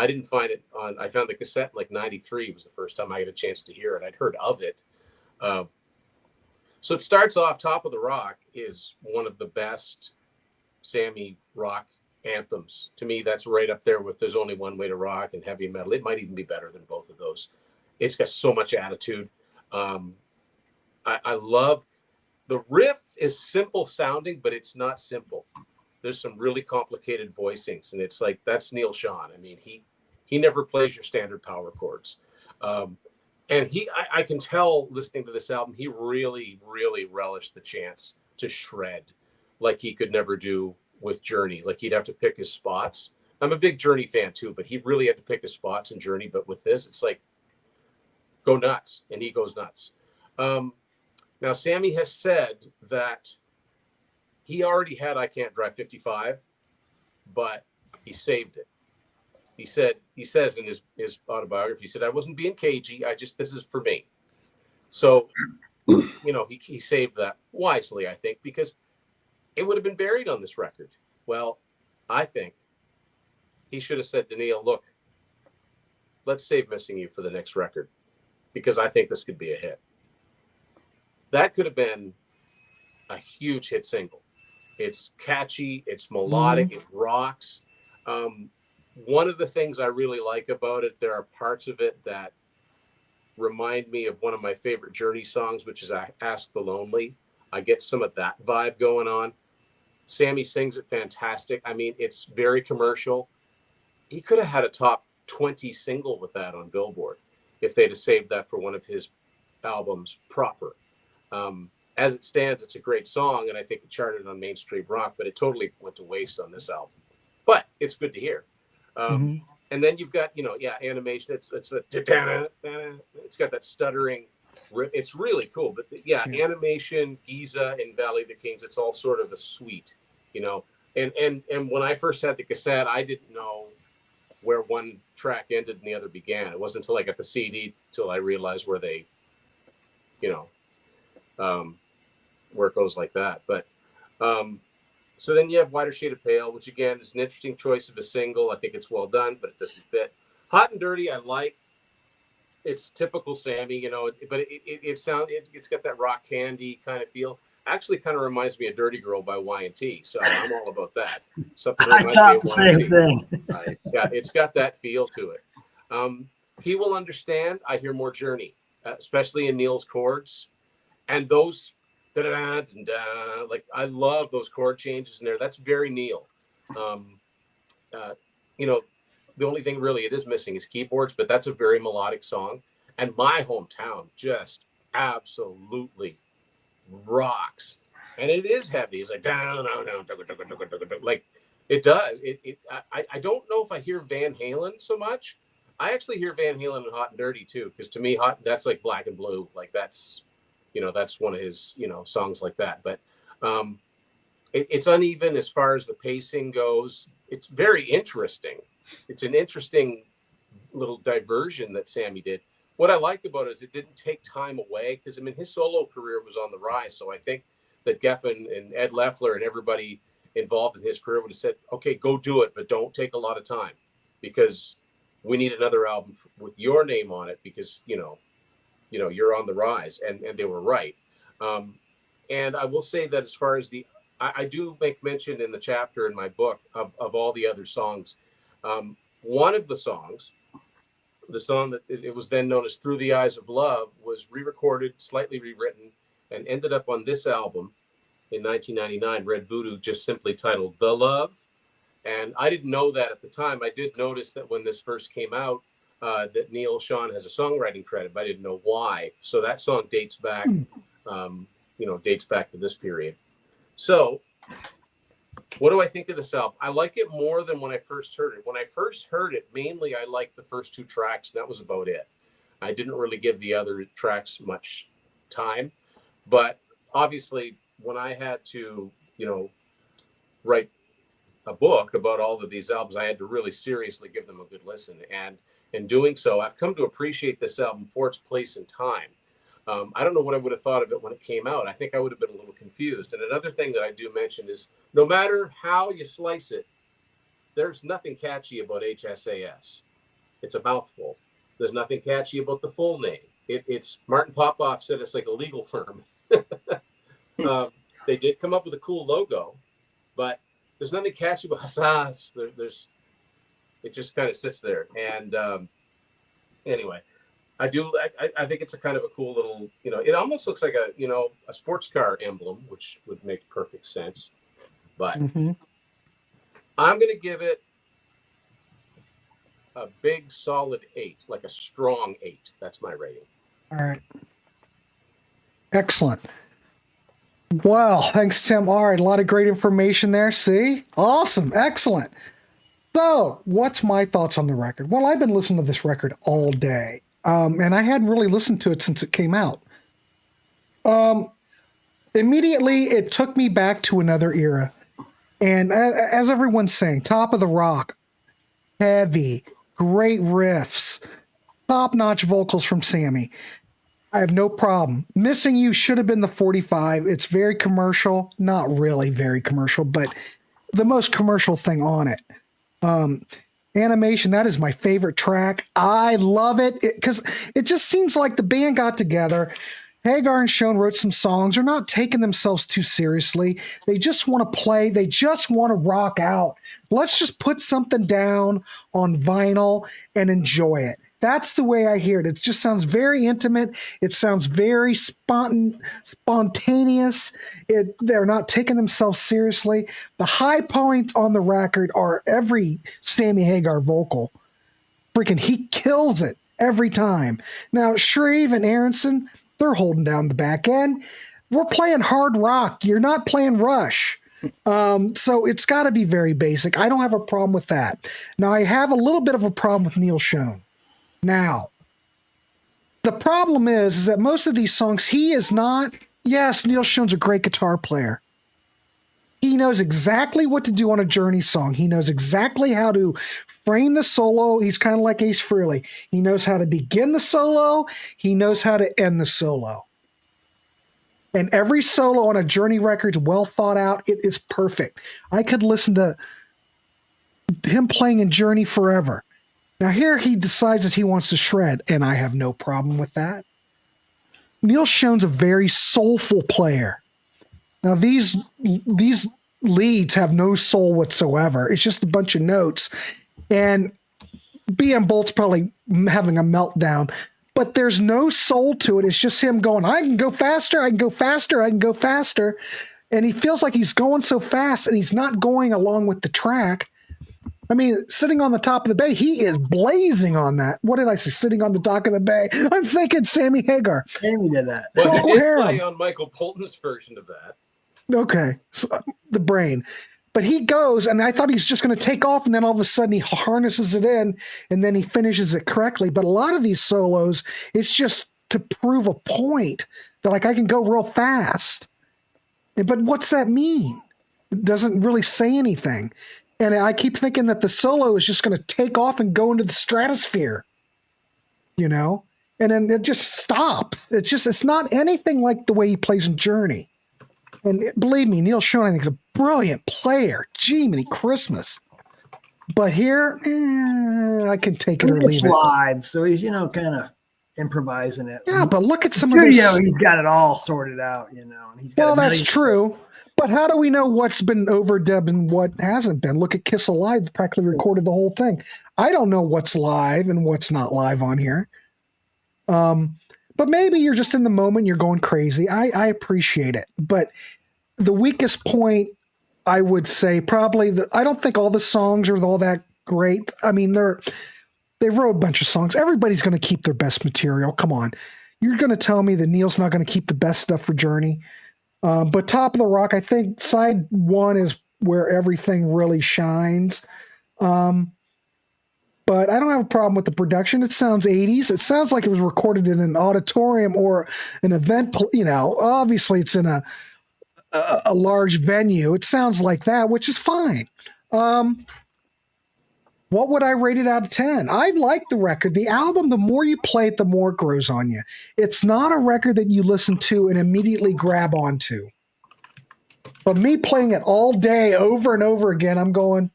[SPEAKER 4] didn't find it on, I found the cassette in like 93 was the first time I had a chance to hear it. I'd heard of it. So it starts off, Top of the Rock is one of the best Sammy rock anthems. To me, that's right up there with There's Only One Way to Rock and Heavy Metal. It might even be better than both of those. It's got so much attitude. I love the riff is simple sounding, but it's not simple. There's some really complicated voicings, and it's like that's Neil Schon. I mean, he never plays your standard power chords. And I can tell listening to this album, he really, really relished the chance to shred like he could never do with Journey. Like he'd have to pick his spots. I'm a big Journey fan too, but he really had to pick his spots in Journey. But with this, it's like go nuts, and he goes nuts. Now, Sammy has said that he already had I Can't Drive 55, but he saved it. He says in his autobiography, he said, I wasn't being cagey. This is for me. So, you know, he saved that wisely, I think, because it would have been buried on this record. Well, I think he should have said to Neil, look, let's save Missing You for the next record, because I think this could be a hit. That could have been a huge hit single. It's catchy, it's melodic, it rocks. One of the things I really like about it, there are parts of it that remind me of one of my favorite Journey songs, which is Ask the Lonely. I get some of that vibe going on. Sammy sings it fantastic. I mean, it's very commercial. He could have had a top 20 single with that on Billboard if they'd have saved that for one of his albums proper. As it stands, it's a great song, and I think it charted on mainstream rock, but it totally went to waste on this album. But it's good to hear. And then you've got, you know, animation. It's got that stuttering. It's really cool. But animation, Giza, and Valley of the Kings. It's all sort of a suite, you know. And when I first had the cassette, I didn't know where one track ended and the other began. It wasn't until I got the CD till I realized where they, you know, where it goes like that. But so then you have Whiter Shade of Pale, which again is an interesting choice of a single. I think it's well done, but it doesn't fit. Hot and Dirty, I like. It's typical Sammy, you know, but it's got that rock candy kind of feel. Actually, kind of reminds me of Dirty Girl by Y&T, so I'm all about that. Something
[SPEAKER 2] I thought the same thing.
[SPEAKER 4] It's got that feel to it. He Will Understand. I hear more Journey, especially in Neil's chords, and those. Like I love those chord changes in there. That's very Neil. You know, the only thing really it is missing is keyboards, but that's a very melodic song. And My Hometown just absolutely rocks. And it is heavy. It's like down, like it does. I don't know if I hear Van Halen so much. I actually hear Van Halen in Hot and Dirty too, because to me, that's like Black and Blue. Like that's. You know, that's one of his, you know, songs like that. But it's uneven as far as the pacing goes. It's very interesting. It's an interesting little diversion that Sammy did. What I like about it is it didn't take time away, because, I mean, his solo career was on the rise. So I think that Geffen and Ed Loeffler and everybody involved in his career would have said, okay, go do it, but don't take a lot of time, because we need another album with your name on it, because, you know, you're on the rise, and they were right. And I will say that as far as I do make mention in the chapter in my book of all the other songs. One of the songs, the song that it was then known as Through the Eyes of Love, was re-recorded, slightly rewritten, and ended up on this album in 1999, Red Voodoo, just simply titled The Love. And I didn't know that at the time. I did notice that when this first came out, that Neil Schon has a songwriting credit, but I didn't know why. So that song dates back, dates back to this period. So what do I think of this album? I like it more than when I first heard it. When I first heard it, mainly I liked the first 2 tracks, and that was about it. I didn't really give the other tracks much time. But obviously, when I had to, write a book about all of these albums, I had to really seriously give them a good listen. And in doing so, I've come to appreciate this album for its place in time. I don't know what I would have thought of it when it came out. I think I would have been a little confused. And another thing that I do mention is no matter how you slice it, there's nothing catchy about HSAS. It's a mouthful. There's nothing catchy about the full name. It's Martin Popoff said it's like a legal firm. They did come up with a cool logo, but there's nothing catchy about HSAS. It just kind of sits there. And anyway, I think it's a kind of a cool little, it almost looks like a sports car emblem, which would make perfect sense. But I'm going to give it a big solid 8, like a strong 8. That's my rating.
[SPEAKER 1] All right. Excellent. Well, thanks, Tim. All right, a lot of great information there. See? Awesome. Excellent. So, what's my thoughts on the record? Well, I've been listening to this record all day, and I hadn't really listened to it since it came out. Immediately, it took me back to another era. And as everyone's saying, top of the rock, heavy, great riffs, top-notch vocals from Sammy. I have no problem. Missing You should have been the 45. It's very commercial. Not really very commercial, but the most commercial thing on it. Animation, that is my favorite track. I love it because it just seems like the band got together. Hagar and Schon wrote some songs. They're not taking themselves too seriously. They just want to play. They just want to rock out. Let's just put something down on vinyl and enjoy it. That's the way I hear it. It just sounds very intimate. It sounds very spontaneous. They're not taking themselves seriously. The high points on the record are every Sammy Hagar vocal. Freaking, he kills it every time. Now, Shrieve and Aaronson, they're holding down the back end. We're playing hard rock. You're not playing Rush. So it's got to be very basic. I don't have a problem with that. Now, I have a little bit of a problem with Neil Schon. Now, the problem is that most of these songs, he is not. Yes, Neil Schon's a great guitar player. He knows exactly what to do on a Journey song. He knows exactly how to frame the solo. He's kind of like Ace Frehley. He knows how to begin the solo. He knows how to end the solo. And every solo on a Journey record is well thought out. It is perfect. I could listen to him playing in Journey forever. Now here he decides that he wants to shred, and I have no problem with that. Neil Schon's a very soulful player. Now these leads have no soul whatsoever. It's just a bunch of notes. And Byron Boldt's probably having a meltdown, but there's no soul to it. It's just him going, I can go faster, I can go faster, I can go faster. And he feels like he's going so fast and he's not going along with the track. I mean, sitting on the top of the bay, he is blazing on that. What did I say? Sitting on the dock of the bay. I'm thinking Sammy Hagar.
[SPEAKER 2] Sammy did that.
[SPEAKER 4] Well, he did play on Michael Bolton's version of that.
[SPEAKER 1] Okay, so the brain. But he goes, and I thought he's just going to take off, and then all of a sudden he harnesses it in, and then he finishes it correctly. But a lot of these solos, it's just to prove a point that, like, I can go real fast. But what's that mean? It doesn't really say anything. And I keep thinking that the solo is just going to take off and go into the stratosphere, you know? And then it just stops. It's not anything like the way he plays in Journey. And believe me, Neil Schon, I think, is a brilliant player. Gee, many Christmas. But here, I can take it or leave it.
[SPEAKER 2] Live, so he's, kind of improvising it.
[SPEAKER 1] Yeah, but look at some
[SPEAKER 2] studio,
[SPEAKER 1] of those.
[SPEAKER 2] He's got it all sorted out, and he's got.
[SPEAKER 1] Well, that's true. But how do we know what's been overdubbed and what hasn't been? Look at Kiss Alive, practically recorded the whole thing. I don't know what's live and what's not live on here. But maybe you're just in the moment, you're going crazy. I appreciate it. But the weakest point I would say probably I don't think all the songs are all that great. I mean, they wrote a bunch of songs. Everybody's going to keep their best material. Come on. You're going to tell me that Neil's not going to keep the best stuff for Journey. But Top of the Rock, I think side 1 is where everything really shines. But I don't have a problem with the production. It sounds 80s. It sounds like it was recorded in an auditorium or an event. Obviously it's in a large venue. It sounds like that, which is fine. What would I rate it out of 10? I like the record. The album, the more you play it, the more it grows on you. It's not a record that you listen to and immediately grab onto. But me playing it all day over and over again, I'm going,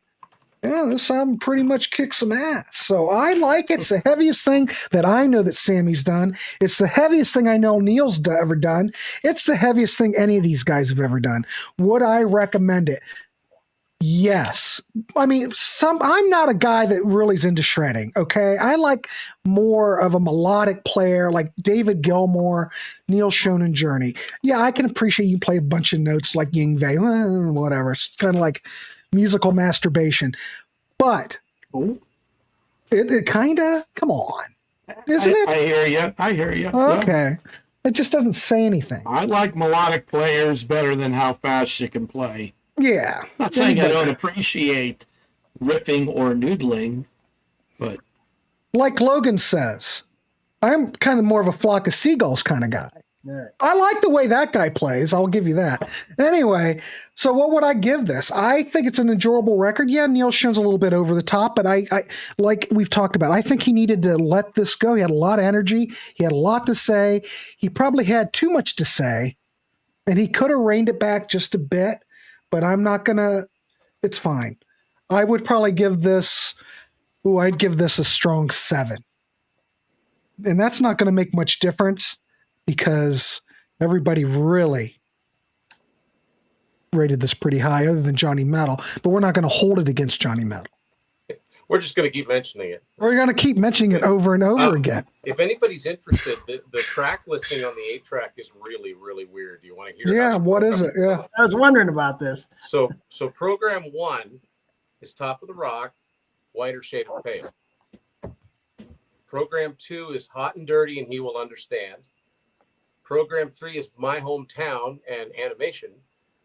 [SPEAKER 1] yeah, this album pretty much kicks some ass. So I like it. It's the heaviest thing that I know that Sammy's done. It's the heaviest thing I know Neil's ever done. It's the heaviest thing any of these guys have ever done. Would I recommend it? Yes. I mean, I'm not a guy that really is into shredding, okay? I like more of a melodic player like David Gilmour, Neil Schon, and Journey. Yeah, I can appreciate you play a bunch of notes like Yngwie, whatever. It's kind of like musical masturbation. But it kind of, come on, isn't it?
[SPEAKER 3] I hear you.
[SPEAKER 1] Okay. Yeah. It just doesn't say anything.
[SPEAKER 3] I like melodic players better than how fast you can play.
[SPEAKER 1] Yeah.
[SPEAKER 3] I'm not saying I don't appreciate riffing or noodling, but
[SPEAKER 1] like Logan says, I'm kind of more of a Flock of Seagulls kind of guy.
[SPEAKER 2] Yeah.
[SPEAKER 1] I like the way that guy plays. I'll give you that. Anyway, so what would I give this? I think it's an enjoyable record. Yeah, Neil Schon's a little bit over the top, but I like we've talked about, I think he needed to let this go. He had a lot of energy. He had a lot to say. He probably had too much to say, and he could have reined it back just a bit. But I'm not going to, it's fine. I would probably give this, I'd give this a strong 7. And that's not going to make much difference because everybody really rated this pretty high other than Johnny Metal. But we're not going to hold it against Johnny Metal.
[SPEAKER 4] We're just going to keep mentioning it.
[SPEAKER 1] We're going to keep mentioning it over and over again.
[SPEAKER 4] If anybody's interested, the track listing on the 8-track is really, really weird. Do you want to hear it?
[SPEAKER 1] Yeah, what is it? Yeah.
[SPEAKER 2] I was wondering about this.
[SPEAKER 4] So program 1 is Top of the Rock, Whiter Shade of Pale. Program 2 is Hot and Dirty and He Will Understand. Program 3 is My Hometown and Animation.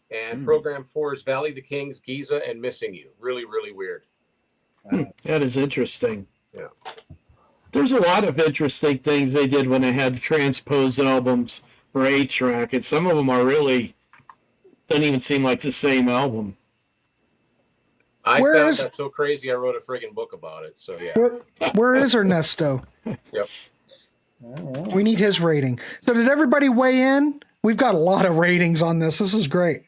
[SPEAKER 4] And program 4 is Valley of the Kings, Giza, and Missing You. Really, really weird.
[SPEAKER 3] That is interesting.
[SPEAKER 4] Yeah.
[SPEAKER 3] There's a lot of interesting things they did when they had transpose albums for 8-track, and some of them are really doesn't even seem like the same album.
[SPEAKER 4] I found that so crazy I wrote a friggin' book about it. So yeah.
[SPEAKER 1] Where is Ernesto?
[SPEAKER 4] Yep.
[SPEAKER 1] We need his rating. So did everybody weigh in? We've got a lot of ratings on this. This is great.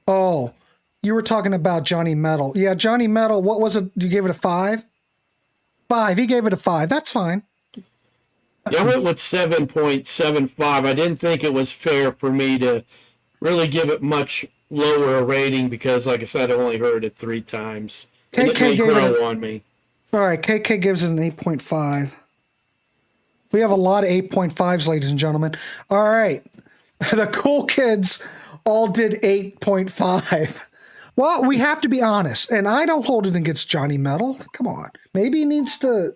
[SPEAKER 1] Oh, you were talking about Johnny Metal. Yeah, Johnny Metal, what was it? You gave it a 5? 5. He gave it a 5. That's fine.
[SPEAKER 3] Yeah, I went with 7.75. I didn't think it was fair for me to really give it much lower a rating because, like I said, I only heard it 3 times. And it may grow on me.
[SPEAKER 1] All right, KK gives it an 8.5. We have a lot of 8.5s, ladies and gentlemen. All right. The cool kids all did 8.5. Well, we have to be honest, and I don't hold it against Johnny Metal. Come on. Maybe he needs to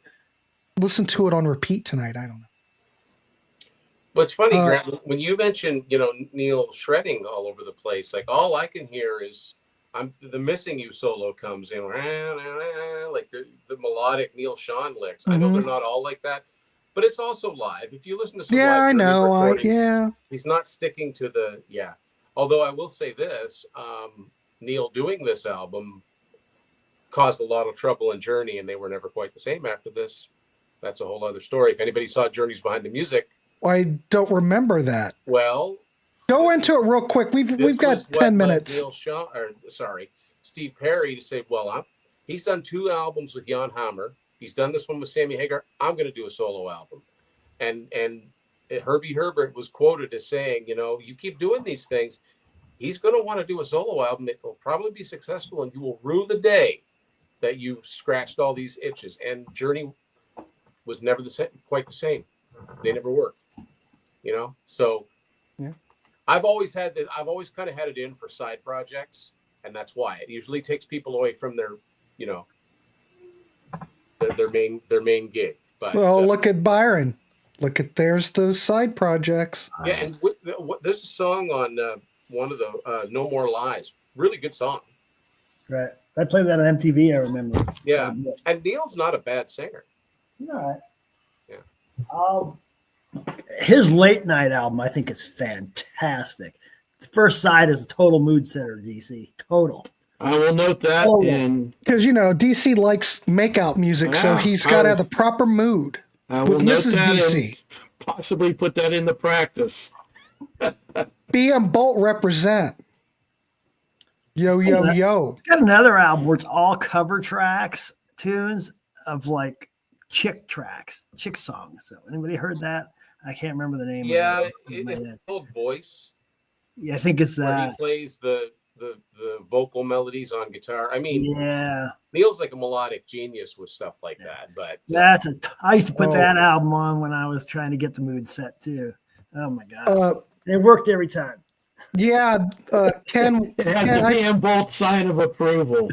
[SPEAKER 1] listen to it on repeat tonight. I don't know.
[SPEAKER 4] Well, it's funny, Grant, when you mentioned, Neil shredding all over the place, like all I can hear is the Missing You solo comes in, like the melodic Neil Schon licks. I know they're not all like that, but it's also live. If you listen to some live recordings, he's not sticking to Although I will say this, Neil doing this album caused a lot of trouble in Journey, and they were never quite the same after this. That's a whole other story. If anybody saw Journey's Behind the Music,
[SPEAKER 1] I don't remember that.
[SPEAKER 4] Well,
[SPEAKER 1] go into it real quick. We've got 10 minutes.
[SPEAKER 4] Steve Perry to say, well, he's done 2 albums with Jan Hammer. He's done this one with Sammy Hagar. I'm going to do a solo album. And Herbie Herbert was quoted as saying, you keep doing these things, he's going to want to do a solo album that will probably be successful, and you will rue the day that you scratched all these itches. And Journey was never quite the same. They never were, So I've always had this. I've always kind of had it in for side projects, and that's why it usually takes people away from their, you know, their main gig. But
[SPEAKER 1] Well, look at Byron. Look at there's those side projects.
[SPEAKER 4] yeah, and there's a song on one of the "No More Lies." Really good song.
[SPEAKER 2] Right. I played that on MTV. I remember.
[SPEAKER 4] Yeah, and Neil's not a bad singer.
[SPEAKER 2] All right.
[SPEAKER 4] Yeah.
[SPEAKER 2] His late night album, I think, is fantastic. The first side is a total mood setter, DC. Total.
[SPEAKER 3] I will note that.
[SPEAKER 2] Oh,
[SPEAKER 3] And
[SPEAKER 1] Because, you know, DC likes makeout music, so
[SPEAKER 3] Yeah,
[SPEAKER 1] he's got to have the proper mood.
[SPEAKER 3] I will
[SPEAKER 1] With
[SPEAKER 3] note
[SPEAKER 1] Mrs.
[SPEAKER 3] that
[SPEAKER 1] DC.
[SPEAKER 3] and possibly put that into practice.
[SPEAKER 1] BM Bolt represent. Yo, yo, yo.
[SPEAKER 2] It's got another album where it's all cover tracks, tunes of like chick tracks, chick songs. So anybody heard that? I can't remember the name.
[SPEAKER 4] Yeah,
[SPEAKER 2] of it.
[SPEAKER 4] it's an old voice.
[SPEAKER 2] Yeah, I think it's
[SPEAKER 4] Where
[SPEAKER 2] that.
[SPEAKER 4] he plays the vocal melodies on guitar. I mean,
[SPEAKER 2] Yeah,
[SPEAKER 4] Neil's like a melodic genius with stuff like that. But
[SPEAKER 2] I used to put
[SPEAKER 1] Oh.
[SPEAKER 2] that album on when I was trying to get the mood set too. Oh my god, it worked every time.
[SPEAKER 1] Yeah, Ken,
[SPEAKER 3] It has
[SPEAKER 1] Ken,
[SPEAKER 3] the BM Bolt sign of approval.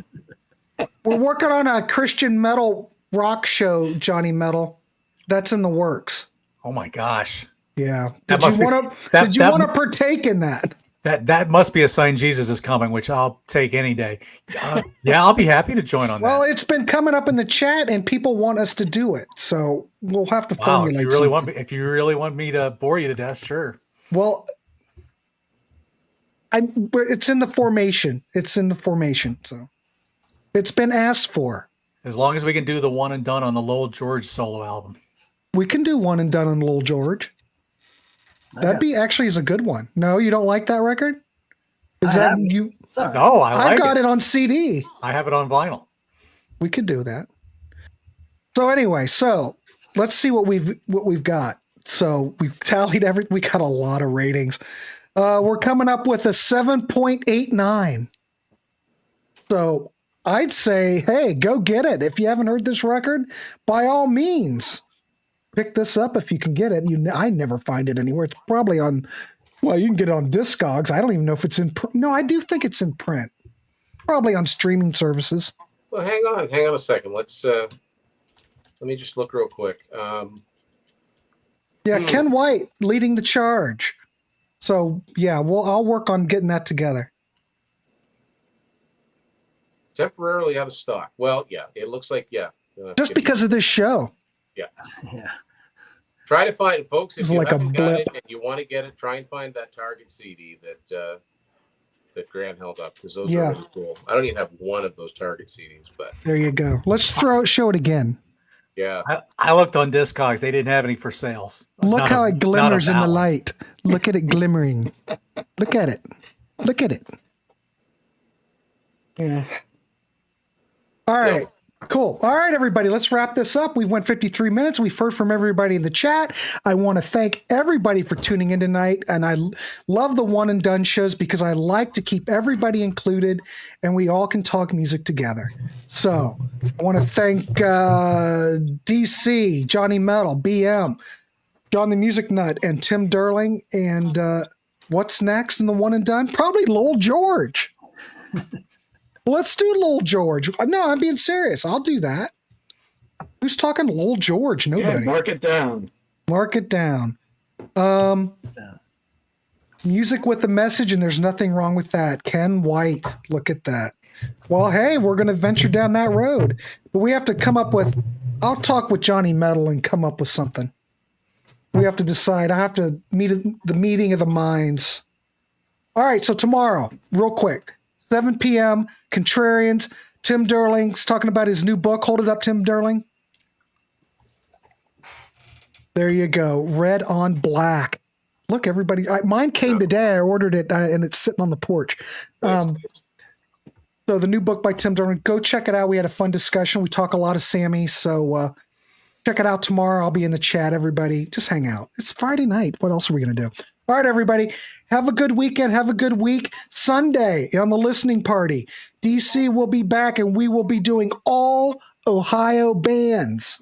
[SPEAKER 1] we're working on a Christian metal rock show, Johnny Metal. That's in the works.
[SPEAKER 5] Oh my gosh.
[SPEAKER 1] Yeah.
[SPEAKER 5] That
[SPEAKER 1] Did
[SPEAKER 5] must
[SPEAKER 1] you
[SPEAKER 5] be-
[SPEAKER 1] want to?
[SPEAKER 5] that-
[SPEAKER 1] Did you
[SPEAKER 5] that-
[SPEAKER 1] want to partake in that?
[SPEAKER 5] That must be a sign Jesus is coming, which I'll take any day. Yeah, I'll be happy to join on
[SPEAKER 1] Well,
[SPEAKER 5] that.
[SPEAKER 1] it's been coming up in the chat, and people want us to do it, so we'll have to
[SPEAKER 5] Wow,
[SPEAKER 1] formulate.
[SPEAKER 5] if you really want me to bore you to death, sure.
[SPEAKER 1] Well, it's in the formation. It's in the formation, so it's been asked for.
[SPEAKER 5] As long as we can do the one and done on the Lowell George solo album.
[SPEAKER 1] We can do one and done on Lil George. That'd be actually is a good one. No, you don't like that record? Is
[SPEAKER 2] I
[SPEAKER 1] that
[SPEAKER 2] haven't.
[SPEAKER 1] you?
[SPEAKER 2] Sorry.
[SPEAKER 5] No, I
[SPEAKER 1] I've
[SPEAKER 5] like
[SPEAKER 1] got
[SPEAKER 5] it.
[SPEAKER 1] it on CD.
[SPEAKER 5] I have it on vinyl.
[SPEAKER 1] We could do that. So anyway, so let's see what we've got. So we've tallied we got a lot of ratings. We're coming up with a 7.89. So I'd say, hey, go get it. If you haven't heard this record, by all means, pick this up if you can get it. I never find it anywhere. It's probably on. Well, you can get it on Discogs. I don't even know if it's in. No, I do think it's in print. Probably on streaming services.
[SPEAKER 4] well, hang on a second. Let's let me just look real quick.
[SPEAKER 1] Yeah, Ken White leading the charge. So yeah, I'll work on getting that together.
[SPEAKER 4] Temporarily out of stock. Well, yeah, it looks like
[SPEAKER 1] Just because of this show.
[SPEAKER 2] Yeah.
[SPEAKER 4] Try to find, folks, if
[SPEAKER 1] It's
[SPEAKER 4] you
[SPEAKER 1] like a
[SPEAKER 4] haven't got
[SPEAKER 1] blip.
[SPEAKER 4] it and you want to get it, try and find that Target CD that Grant held up, because those
[SPEAKER 1] Yeah.
[SPEAKER 4] are really cool. I don't even have one of those Target CDs, but
[SPEAKER 1] There you go. Let's show it again.
[SPEAKER 4] yeah.
[SPEAKER 5] I looked on Discogs. They didn't have any for sales.
[SPEAKER 1] Look
[SPEAKER 5] Not
[SPEAKER 1] how
[SPEAKER 5] a-
[SPEAKER 1] it
[SPEAKER 5] not
[SPEAKER 1] glimmers
[SPEAKER 5] a
[SPEAKER 1] in the
[SPEAKER 5] ballad.
[SPEAKER 1] light. Look at it glimmering. Look at it. Look at it. Yeah. All right. Cool. All right, everybody, let's wrap this up. We went 53 minutes. We've heard from everybody in the chat. I want to thank everybody for tuning in tonight. And I love the one and done shows because I like to keep everybody included and we all can talk music together. So I want to thank DC, Johnny Metal, BM, John the Music Nut, and Tim Derling. And what's next in the one and done? Probably Lowell George. Let's do Lowell George. No, I'm being serious. I'll do that. Who's talking Lowell George?
[SPEAKER 3] Yeah,
[SPEAKER 1] Nobody.
[SPEAKER 3] mark it down.
[SPEAKER 1] Mark it down. Music with a message, and there's nothing wrong with that. Ken White. Look at that. Well, hey, we're going to venture down that road. But we have to come up with, I'll talk with Johnny Metal and come up with something. We have to decide. I have to meet the meeting of the minds. All right, so tomorrow, real quick. 7 p.m., Contrarians. Tim Derling's talking about his new book. Hold it up, Tim Derling. There you go. Red on black. Look, everybody. Mine came today. I ordered it, and it's sitting on the porch. So the new book by Tim Derling. Go check it out. We had a fun discussion. We talk a lot of Sammy. So check it out tomorrow. I'll be in the chat, everybody. Just hang out. It's Friday night. What else are we going to do? All right, everybody. Have a good weekend. Have a good week. Sunday on the listening party, DC will be back and we will be doing all Ohio bands.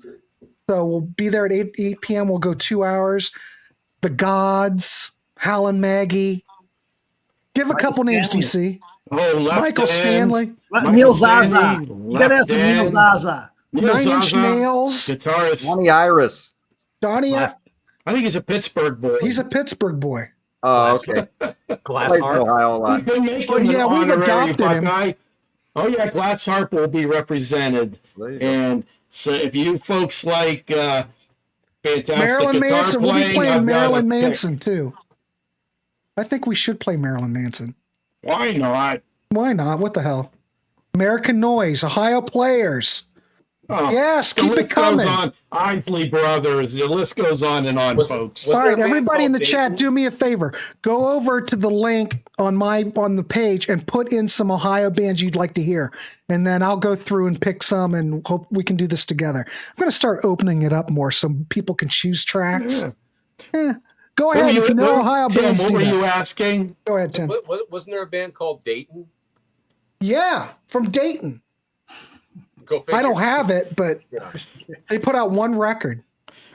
[SPEAKER 1] So we'll be there at 8 p.m. We'll go 2 hours. The Gods, Hal and Maggie, Give a couple names, DC.
[SPEAKER 3] Oh, left
[SPEAKER 1] Michael
[SPEAKER 3] end.
[SPEAKER 1] Stanley,
[SPEAKER 2] Neil Zaza.
[SPEAKER 3] Stanley,
[SPEAKER 2] You gotta have some Neil
[SPEAKER 3] left
[SPEAKER 2] Zaza.
[SPEAKER 3] end.
[SPEAKER 1] Nine Inch
[SPEAKER 3] Zaza,
[SPEAKER 1] Nails,
[SPEAKER 3] guitarist.
[SPEAKER 6] Johnny Iris.
[SPEAKER 1] Donnie.
[SPEAKER 5] Glass,
[SPEAKER 3] I think he's a Pittsburgh boy.
[SPEAKER 1] He's a Pittsburgh boy.
[SPEAKER 6] Oh,
[SPEAKER 5] Glass-
[SPEAKER 6] okay.
[SPEAKER 5] Glass
[SPEAKER 6] Plays
[SPEAKER 5] Heart.
[SPEAKER 6] Ohio a
[SPEAKER 3] We
[SPEAKER 6] lot.
[SPEAKER 3] can make
[SPEAKER 1] Oh,
[SPEAKER 3] him
[SPEAKER 1] yeah,
[SPEAKER 3] an
[SPEAKER 1] we've
[SPEAKER 3] honorary
[SPEAKER 1] adopted him.
[SPEAKER 3] Buckeye. Oh yeah, Glass Harp will be represented.
[SPEAKER 6] There you go.
[SPEAKER 3] And so if you folks like fantastic
[SPEAKER 1] Marilyn
[SPEAKER 3] guitar
[SPEAKER 1] Manson. We'll be
[SPEAKER 3] playing,
[SPEAKER 1] playing
[SPEAKER 3] I've got
[SPEAKER 1] Marilyn
[SPEAKER 3] a pick.
[SPEAKER 1] Manson too. I think we should play Marilyn Manson.
[SPEAKER 3] Why not?
[SPEAKER 1] Why not? What the hell? American Noise, Ohio Players.
[SPEAKER 3] Oh,
[SPEAKER 1] Yes,
[SPEAKER 3] the
[SPEAKER 1] keep
[SPEAKER 3] list
[SPEAKER 1] it coming.
[SPEAKER 3] goes on. Isley Brothers. The list goes on and on, folks.
[SPEAKER 4] was
[SPEAKER 1] All
[SPEAKER 4] there
[SPEAKER 1] right,
[SPEAKER 4] a band
[SPEAKER 1] everybody in the
[SPEAKER 4] called
[SPEAKER 1] chat,
[SPEAKER 4] Dayton?
[SPEAKER 1] do me a favor. Go over to the link on the page and put in some Ohio bands you'd like to hear, and then I'll go through and pick some, and hope we can do this together. I'm going to start opening it up more so people can choose tracks.
[SPEAKER 3] Yeah.
[SPEAKER 1] Go ahead if you know Ohio
[SPEAKER 3] Tim,
[SPEAKER 1] bands.
[SPEAKER 3] what
[SPEAKER 1] Do
[SPEAKER 3] were
[SPEAKER 1] that.
[SPEAKER 3] you asking?
[SPEAKER 1] Go ahead, Tim.
[SPEAKER 4] Wasn't there a band called Dayton?
[SPEAKER 1] Yeah, from Dayton.
[SPEAKER 4] Go figure.
[SPEAKER 1] I don't have it, but
[SPEAKER 4] Yeah.
[SPEAKER 1] they put out one record.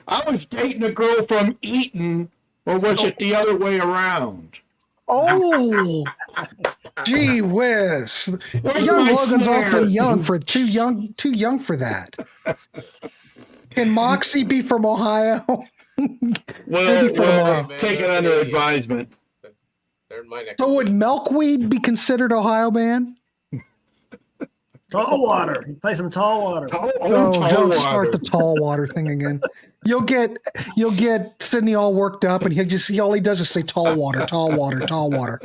[SPEAKER 3] I was dating a girl from Eaton, or was it the other way around?
[SPEAKER 1] Oh, gee whiz!
[SPEAKER 3] Where's
[SPEAKER 1] Young
[SPEAKER 3] my
[SPEAKER 1] Logan's
[SPEAKER 3] snare?
[SPEAKER 1] awfully young for too young for that. Can Moxie be from Ohio?
[SPEAKER 3] Well,
[SPEAKER 1] for tomorrow.
[SPEAKER 3] take it under advisement.
[SPEAKER 4] They're in my neck.
[SPEAKER 1] So would Milkweed be considered Ohio band?
[SPEAKER 2] Tall water. Play some tall water.
[SPEAKER 1] Oh,
[SPEAKER 3] Tall
[SPEAKER 1] don't
[SPEAKER 3] water.
[SPEAKER 1] start the tall water thing again. You'll get Sydney all worked up, and all he does is say tall water, tall water, tall water.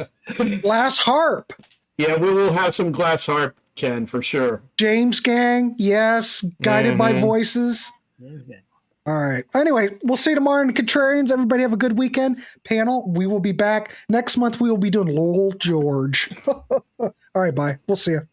[SPEAKER 1] Glass harp.
[SPEAKER 3] Yeah, we will have some Glass Harp, Ken, for sure.
[SPEAKER 1] James Gang, yes. Guided by
[SPEAKER 3] Mhm.
[SPEAKER 1] Voices.
[SPEAKER 2] Okay.
[SPEAKER 1] All right. Anyway, we'll see you tomorrow in the Contrarians. Everybody have a good weekend. Panel, we will be back. Next month, we will be doing Lowell George. All right, bye. We'll see you.